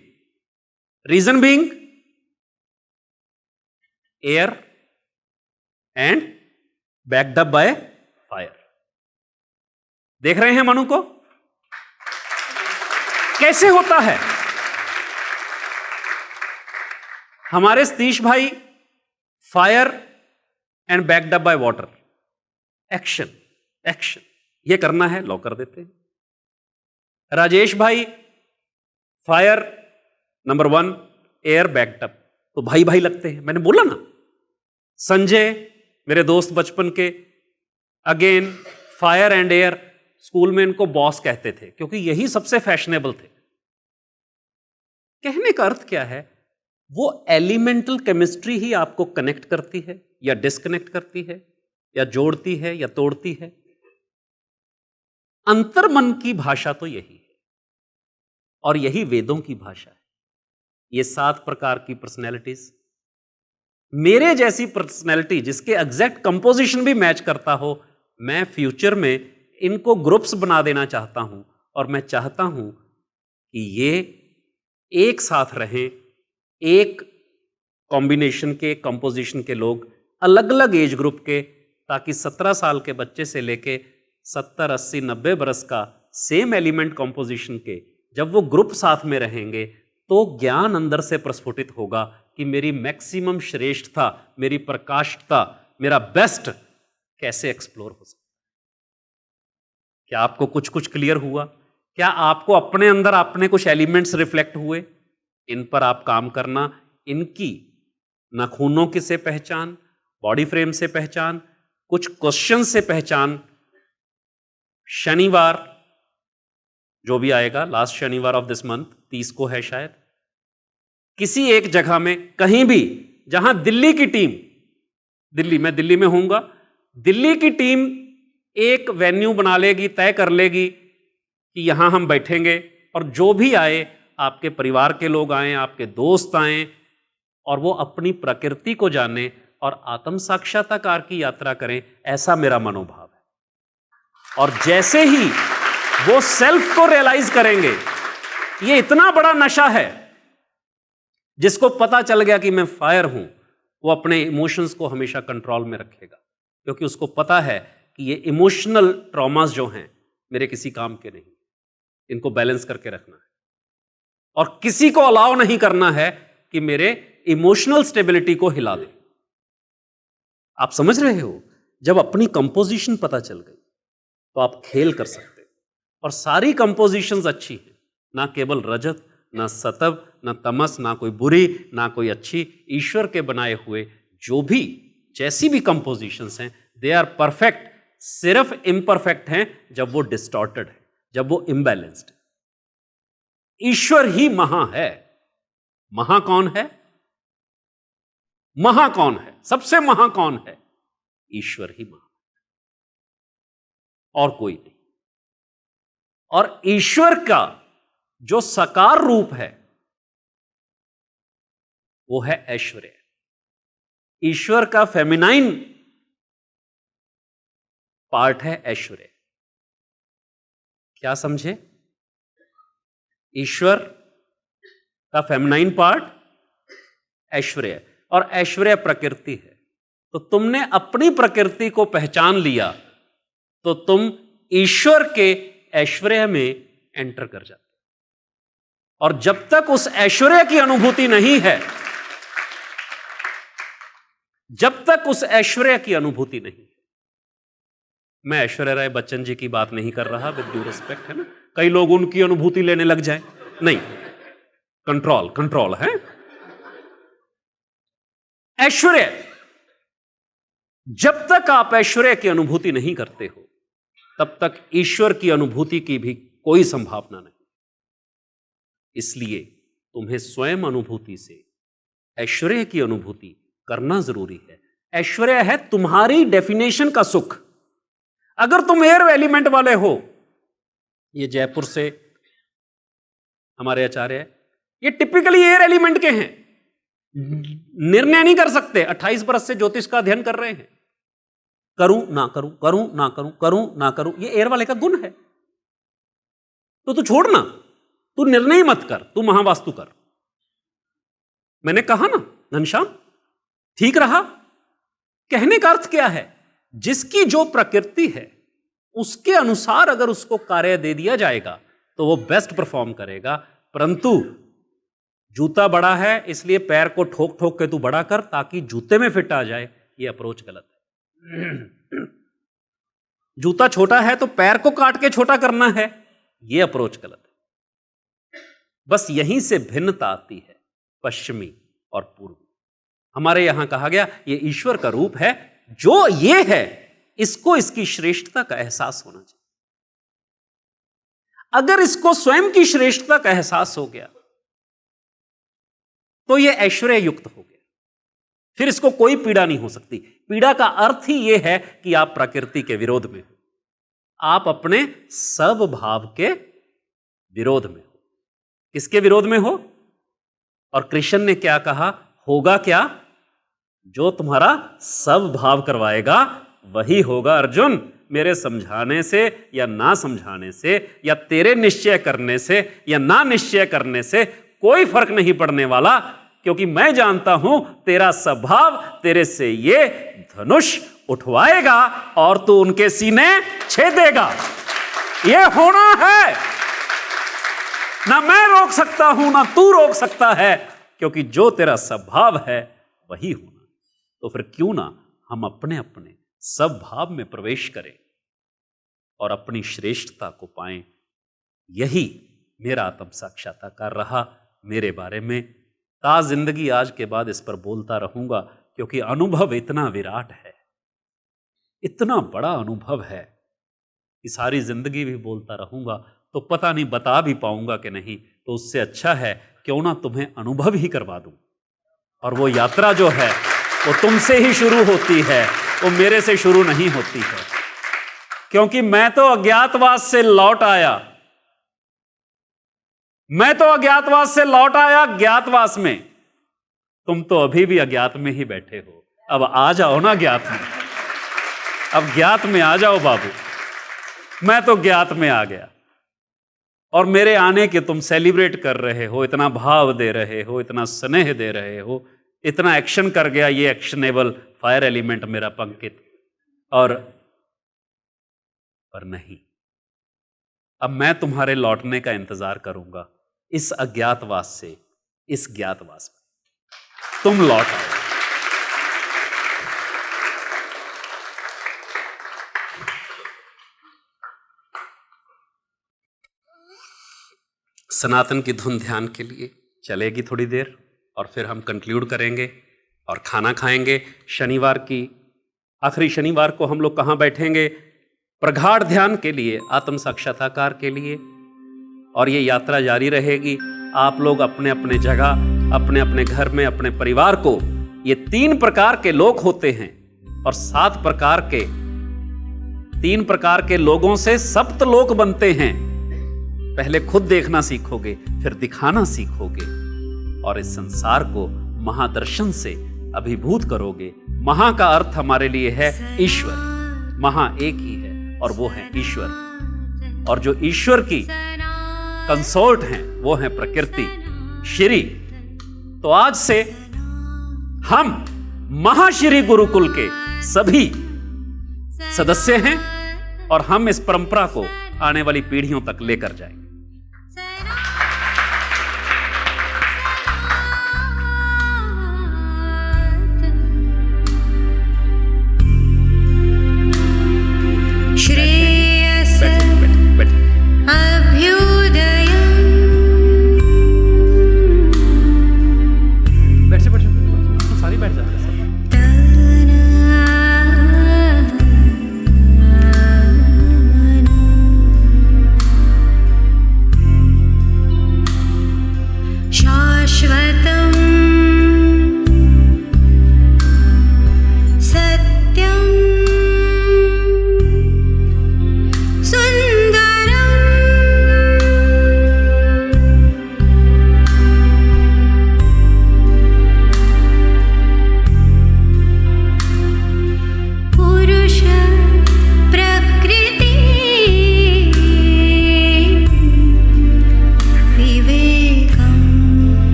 reason being air and backed up by fire. देख रहे हैं मनु को कैसे होता है? हमारे सतीश भाई fire and backed up by water, action action, ये करना है लो कर देते हैं। राजेश भाई fire number 1, air backed up, तो भाई भाई लगते हैं, मैंने बोला ना। संजय मेरे दोस्त बचपन के, again fire and air, school में इनको बॉस कहते थे क्योंकि यही सबसे फैशनेबल थे। कहने का अर्थ क्या है? वो एलिमेंटल केमिस्ट्री ही आपको कनेक्ट करती है या डिस्कनेक्ट करती है, या जोड़ती है या तोड़ती है। अंतर्मन की भाषा तो यही है, और यही वेदों की भाषा है। ये 7 प्रकार की पर्सनैलिटीज, मेरे जैसी पर्सनैलिटी जिसके एग्जैक्ट कंपोजिशन भी मैच करता हो, मैं फ्यूचर में इनको ग्रुप्स बना देना चाहता हूं। और मैं चाहता हूं कि ये एक साथ रहें, एक कॉम्बिनेशन के, कंपोजिशन के लोग, अलग अलग एज ग्रुप के, ताकि 17 साल के बच्चे से लेके 70, 80, 90 बरस का सेम एलिमेंट कंपोजिशन के जब वो ग्रुप साथ में रहेंगे तो ज्ञान अंदर से प्रस्फुटित होगा कि मेरी मैक्सिमम श्रेष्ठता, मेरी प्रकाशता, मेरा बेस्ट कैसे एक्सप्लोर हो सकता है। क्या आपको कुछ कुछ क्लियर हुआ? क्या आपको अपने अंदर अपने कुछ एलिमेंट्स रिफ्लेक्ट हुए? इन पर आप काम करना, इनकी नाखूनों की से पहचान, बॉडी फ्रेम से पहचान, कुछ क्वेश्चन से पहचान। शनिवार जो भी आएगा, लास्ट शनिवार ऑफ दिस मंथ, 30 को है शायद, किसी एक जगह में कहीं भी जहां दिल्ली की टीम, मैं दिल्ली में होऊंगा, दिल्ली की टीम एक वेन्यू बना लेगी, तय कर लेगी कि यहां हम बैठेंगे, और जो भी आए, आपके परिवार के लोग आए, आपके दोस्त आए, और वो अपनी प्रकृति को जाने और आत्म साक्षात्कार की यात्रा करें, ऐसा मेरा मनोभाव है। और जैसे ही वो सेल्फ को रियलाइज करेंगे, ये इतना बड़ा नशा है, जिसको पता चल गया कि मैं फायर हूं, वो अपने इमोशंस को हमेशा कंट्रोल में रखेगा, क्योंकि उसको पता है कि ये इमोशनल ट्रॉमास जो हैं मेरे किसी काम के नहीं। इनको बैलेंस करके रखना है और किसी को अलाउ नहीं करना है कि मेरे इमोशनल स्टेबिलिटी को हिला दे। आप समझ रहे हो? जब अपनी कंपोजिशन पता चल गई तो आप खेल कर सकते हो और सारी कंपोजिशंस अच्छी हैं, ना केवल रजत, ना सतव, ना तमस, ना कोई बुरी, ना कोई अच्छी। ईश्वर के बनाए हुए जो भी जैसी भी कंपोजिशंस हैं, दे आर परफेक्ट। सिर्फ इम्परफेक्ट हैं जब वो डिस्टॉर्टेड है, जब वो इम्बैलेंस्ड है। ईश्वर ही महा है। महा कौन है? महा कौन है? सबसे महा कौन है? ईश्वर ही महा, और कोई नहीं। और ईश्वर का जो साकार रूप है वो है ऐश्वर्य। ईश्वर का फेमिनाइन पार्ट है ऐश्वर्य। क्या समझे? ईश्वर का फेमिनाइन पार्ट ऐश्वर्य, और ऐश्वर्य प्रकृति है। तो तुमने अपनी प्रकृति को पहचान लिया तो तुम ईश्वर के ऐश्वर्य में एंटर कर जाते। और जब तक उस ऐश्वर्य की अनुभूति नहीं है, जब तक उस ऐश्वर्य की अनुभूति नहीं, मैं ऐश्वर्या राय बच्चन जी की बात नहीं कर रहा, विद ड्यू रिस्पेक्ट, है ना, कई लोग उनकी अनुभूति लेने लग जाए, नहीं, कंट्रोल कंट्रोल है। ऐश्वर्य, जब तक आप ऐश्वर्य की अनुभूति नहीं करते हो तब तक ईश्वर की अनुभूति की भी कोई संभावना नहीं। इसलिए तुम्हें स्वयं अनुभूति से ऐश्वर्य की अनुभूति करना जरूरी है। ऐश्वर्य है तुम्हारी डेफिनेशन का सुख। अगर तुम एयर एलिमेंट वाले हो, ये जयपुर से हमारे आचार्य है, ये टिपिकली एयर एलिमेंट के हैं, निर्णय नहीं कर सकते। 28 बरस से ज्योतिष का अध्ययन कर रहे हैं, करूं ना करूं, करूं ना करूं, करूं ना करूं, ये एयर वाले का गुण है। तो तू छोड़ ना, तू निर्णय मत कर, तू महावास्तु कर। मैंने कहा ना घनश्याम, ठीक रहा? कहने का अर्थ क्या है? जिसकी जो प्रकृति है उसके अनुसार अगर उसको कार्य दे दिया जाएगा तो वो बेस्ट परफॉर्म करेगा। परंतु जूता बड़ा है इसलिए पैर को ठोक ठोक के तू बड़ा कर ताकि जूते में फिट आ जाए, ये अप्रोच गलत है। जूता छोटा है तो पैर को काट के छोटा करना है, ये अप्रोच गलत है। बस यहीं से भिन्नता आती है पश्चिमी और पूर्वी। हमारे यहां कहा गया ये ईश्वर का रूप है, जो ये है इसको इसकी श्रेष्ठता का एहसास होना चाहिए। अगर इसको स्वयं की श्रेष्ठता का एहसास हो गया तो यह ऐश्वर्य युक्त हो गया, फिर इसको कोई पीड़ा नहीं हो सकती। पीड़ा का अर्थ ही यह है कि आप प्रकृति के विरोध में हो, आप अपने सब भाव के विरोध में हो। किसके विरोध में हो? और कृष्ण ने क्या कहा? होगा क्या? जो तुम्हारा सब भाव करवाएगा वही होगा अर्जुन। मेरे समझाने से या ना समझाने से, या तेरे निश्चय करने से या ना निश्चय करने से कोई फर्क नहीं पड़ने वाला, क्योंकि मैं जानता हूं तेरा स्वभाव तेरे से ये धनुष उठवाएगा और तू उनके सीने छेदेगा। ये होना है, ना मैं रोक सकता हूं ना तू रोक सकता है, क्योंकि जो तेरा स्वभाव है वही होना। तो फिर क्यों ना हम अपने अपने सब भाव में प्रवेश करें और अपनी श्रेष्ठता को पाएं। यही मेरा आत्म साक्षात्कार रहा मेरे बारे में। ता जिंदगी आज के बाद इस पर बोलता रहूंगा, क्योंकि अनुभव इतना विराट है, इतना बड़ा अनुभव है कि सारी जिंदगी भी बोलता रहूंगा तो पता नहीं बता भी पाऊंगा कि नहीं। तो उससे अच्छा है क्यों ना तुम्हें अनुभव ही करवा दूं। और वो यात्रा जो है वो तुमसे ही शुरू होती है, वो मेरे से शुरू नहीं होती है। क्योंकि मैं तो अज्ञातवास से लौट आया, मैं तो अज्ञातवास से लौट आया ज्ञातवास में। तुम तो अभी भी अज्ञात में ही बैठे हो। अब आ जाओ ना ज्ञात में, अब ज्ञात में आ जाओ बाबू। मैं तो ज्ञात में आ गया और मेरे आने के तुम सेलिब्रेट कर रहे हो, इतना भाव दे रहे हो, इतना स्नेह दे रहे हो, इतना एक्शन कर गया ये एक्शनेबल फायर एलिमेंट मेरा पंकित। और पर नहीं, अब मैं तुम्हारे लौटने का इंतजार करूंगा इस अज्ञातवास से इस ज्ञातवास में। तुम लौट आओ। सनातन की धुन ध्यान के लिए चलेगी थोड़ी देर और फिर हम कंक्लूड करेंगे और खाना खाएंगे। शनिवार की आखिरी शनिवार को हम लोग कहाँ बैठेंगे? प्रगाढ़ ध्यान के लिए, आत्म साक्षात्कार के लिए। और ये यात्रा जारी रहेगी। आप लोग अपने अपने जगह, अपने अपने घर में, अपने परिवार को, ये 3 प्रकार के लोग होते हैं और 3 प्रकार के लोगों से सप्त लोक बनते हैं। पहले खुद देखना सीखोगे, फिर दिखाना सीखोगे और इस संसार को महादर्शन से अभिभूत करोगे। महा का अर्थ हमारे लिए है ईश्वर। महा एक ही है और वो है ईश्वर। और जो ईश्वर की कंसोर्ट हैं वो है प्रकृति, श्री। तो आज से हम महाश्री गुरुकुल के सभी सदस्य हैं और हम इस परंपरा को आने वाली पीढ़ियों तक लेकर जाएंगे।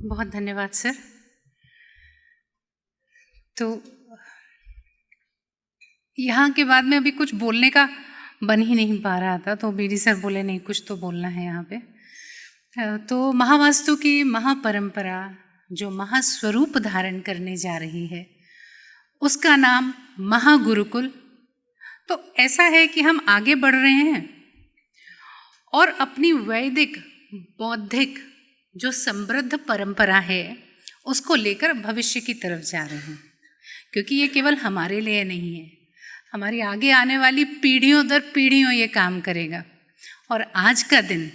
बहुत धन्यवाद सर। तो यहाँ के बाद में अभी कुछ बोलने का बन ही नहीं पा रहा था, तो बीडी सर बोले नहीं कुछ तो बोलना है यहाँ पे। तो महावास्तु की महापरंपरा जो महास्वरूप धारण करने जा रही है उसका नाम महागुरुकुल। तो ऐसा है कि हम आगे बढ़ रहे हैं और अपनी वैदिक बौद्धिक जो समृद्ध परंपरा है उसको लेकर भविष्य की तरफ जा रहे हैं, क्योंकि ये केवल हमारे लिए नहीं है, हमारी आगे आने वाली पीढ़ियों दर पीढ़ियों ये काम करेगा। और आज का दिन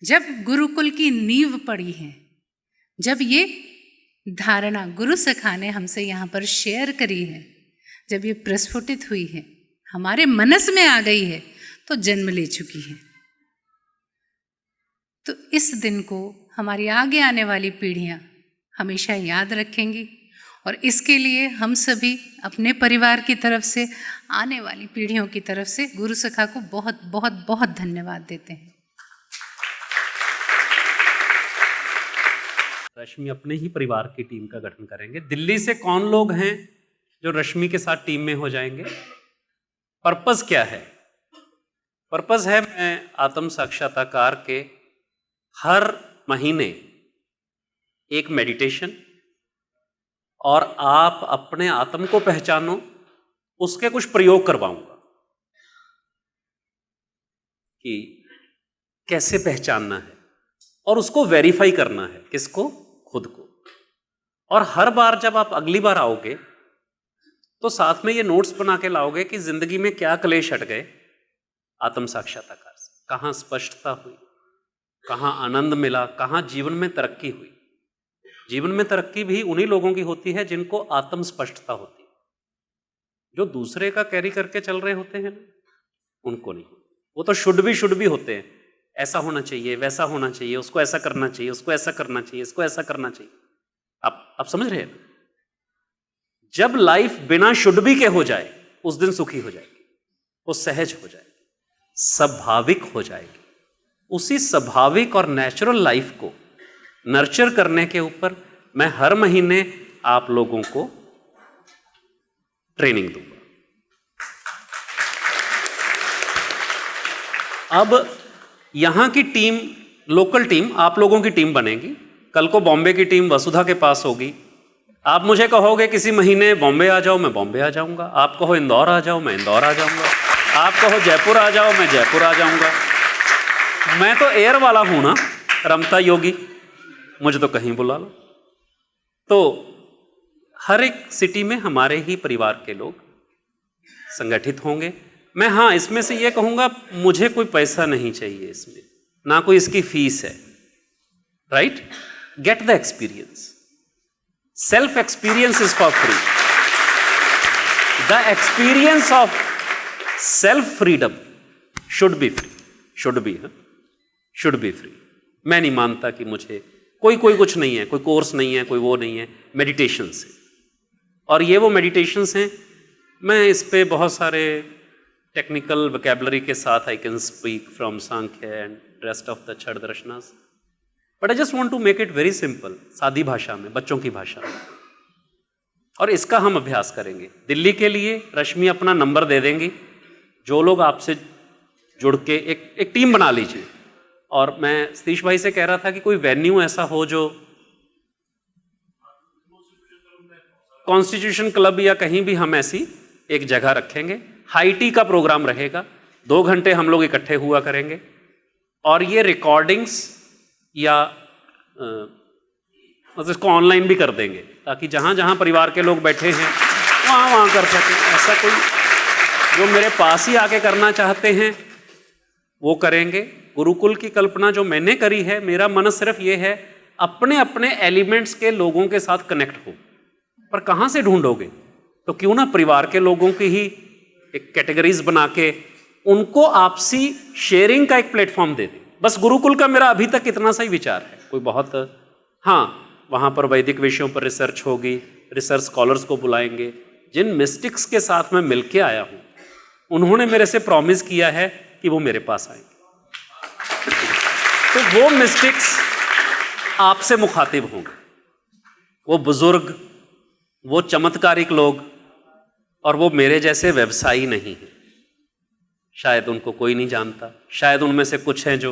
जब गुरुकुल की नींव पड़ी है, जब ये धारणा गुरु सखा ने हमसे यहाँ पर शेयर करी है, जब ये प्रस्फुटित हुई है, हमारे मनस में आ गई है, तो जन्म ले चुकी है। तो इस दिन को हमारी आगे आने वाली पीढ़ियाँ हमेशा याद रखेंगी और इसके लिए हम सभी अपने परिवार की तरफ से, आने वाली पीढ़ियों की तरफ से गुरु सखा को बहुत बहुत बहुत धन्यवाद देते हैं। रश्मि अपने ही परिवार की टीम का गठन करेंगे। दिल्ली से कौन लोग हैं जो रश्मि के साथ टीम में हो जाएंगे? पर्पस क्या है? पर्पस है मैं आत्म साक्षात्कार के हर महीने एक मेडिटेशन और आप अपने आत्म को पहचानो उसके कुछ प्रयोग करवाऊंगा कि कैसे पहचानना है और उसको वेरीफाई करना है। किसको? खुद को। और हर बार जब आप अगली बार आओगे तो साथ में ये नोट्स बना के लाओगे कि जिंदगी में क्या क्लेश हट गए आत्म साक्षात्कार से, कहाँ स्पष्टता हुई, कहाँ आनंद मिला, कहाँ जीवन में तरक्की हुई। जीवन में तरक्की भी उन्हीं लोगों की होती है जिनको आत्म स्पष्टता होती है। जो दूसरे का कैरी करके चल रहे होते हैं उनको नहीं। वो तो शुड भी होते हैं, ऐसा होना चाहिए, वैसा होना चाहिए, उसको ऐसा करना चाहिए, उसको ऐसा करना चाहिए, इसको ऐसा करना चाहिए। आप समझ रहे हैं? जब लाइफ बिना शुड भी के हो जाए उस दिन सुखी हो जाएगी, वो सहज हो जाएगी, स्वाभाविक हो जाएगी। उसी स्वाभाविक और नेचुरल लाइफ को नर्चर करने के ऊपर मैं हर महीने आप लोगों को ट्रेनिंग दूंगा। अब यहां की टीम, लोकल टीम, आप लोगों की टीम बनेगी। कल को बॉम्बे की टीम वसुधा के पास होगी। आप मुझे कहोगे किसी महीने बॉम्बे आ जाओ, मैं बॉम्बे आ जाऊंगा। आप कहो इंदौर आ जाओ, मैं इंदौर आ जाऊंगा। आप कहो जयपुर आ जाओ, मैं जयपुर आ जाऊंगा। मैं तो एयर वाला हूं ना, रमता योगी, मुझे तो कहीं बुला लो। तो हर एक सिटी में हमारे ही परिवार के लोग संगठित होंगे। मैं हाँ इसमें से ये कहूँगा, मुझे कोई पैसा नहीं चाहिए इसमें, ना कोई इसकी फीस है, right? Get the experience. Self experience is for free. The experience of self freedom should be free, should be free. मैं नहीं मानता कि मुझे कोई कुछ नहीं है, कोई कोर्स नहीं है, कोई वो नहीं है। मेडिटेशंस है, और ये वो मेडिटेशंस हैं। मैं इस पे बहुत सारे टेक्निकल वोकैबुलरी के साथ I can speak from Sankhya and rest of the छड़ दर्शनास, but I just want to make it very simple, सादी भाषा में, बच्चों की भाषा में। और इसका हम अभ्यास करेंगे। दिल्ली के लिए रश्मि अपना नंबर दे देंगी। जो लोग आपसे जुड़ के एक टीम बना लीजिए। और मैं सतीश भाई से कह रहा था कि कोई वेन्यू ऐसा हो जो कॉन्स्टिट्यूशन क्लब या कहीं भी हम ऐसी एक जगह रखेंगे। हाई टी का प्रोग्राम रहेगा, 2 घंटे हम लोग इकट्ठे हुआ करेंगे। और ये रिकॉर्डिंग्स या मतलब इसको ऑनलाइन भी कर देंगे, ताकि जहाँ जहाँ परिवार के लोग बैठे हैं वहाँ कर सकें। ऐसा कोई जो मेरे पास ही आके करना चाहते हैं वो करेंगे। गुरुकुल की कल्पना जो मैंने करी है, मेरा मन सिर्फ ये है, अपने अपने एलिमेंट्स के लोगों के साथ कनेक्ट हो। पर कहाँ से ढूंढोगे? तो क्यों ना परिवार के लोगों की ही एक कैटेगरीज बना के उनको आपसी शेयरिंग का एक प्लेटफॉर्म दे दें। बस गुरुकुल का मेरा अभी तक इतना सा ही विचार है। कोई बहुत, हाँ, वहाँ पर वैदिक विषयों पर रिसर्च होगी, रिसर्च स्कॉलर्स को बुलाएंगे। जिन मिस्टिक्स के साथ मैं मिलके आया हूँ, उन्होंने मेरे से प्रॉमिस किया है कि वो मेरे पास आएंगे। तो वो मिस्टिक्स आपसे मुखातिब होंगे, वो बुजुर्ग, वो चमत्कारिक लोग, और वो मेरे जैसे व्यवसायी नहीं हैं। शायद उनको कोई नहीं जानता, शायद उनमें से कुछ हैं जो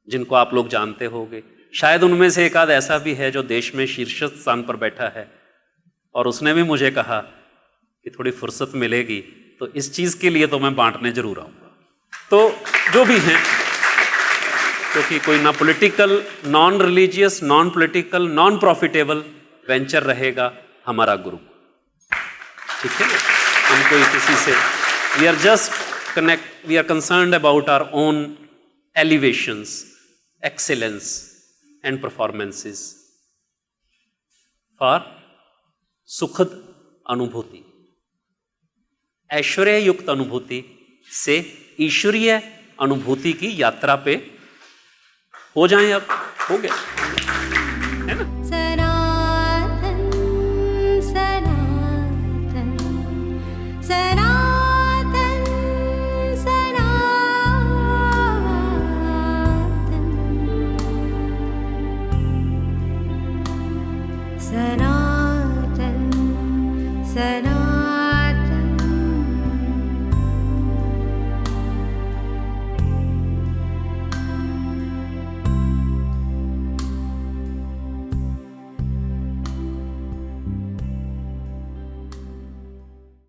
जिनको आप लोग जानते होंगे, शायद उनमें से एक आध ऐसा भी है जो देश में शीर्ष स्थान पर बैठा है। और उसने भी मुझे कहा कि थोड़ी फुर्सत मिलेगी तो इस चीज़ के लिए तो मैं बांटने जरूर आऊँगा। तो जो भी हैं, क्योंकि कोई ना political, non religious, non political, non profitable venture रहेगा हमारा गुरु, ठीक है? हम कोई किसी से, we are just connect, we are concerned about our own elevations, excellence and performances for सुखद अनुभूति, ऐश्वर्य युक्त अनुभूति से ईश्वरीय अनुभूति की यात्रा पे हो जाएं। अब हो गया, है ना? सनातन सनातन।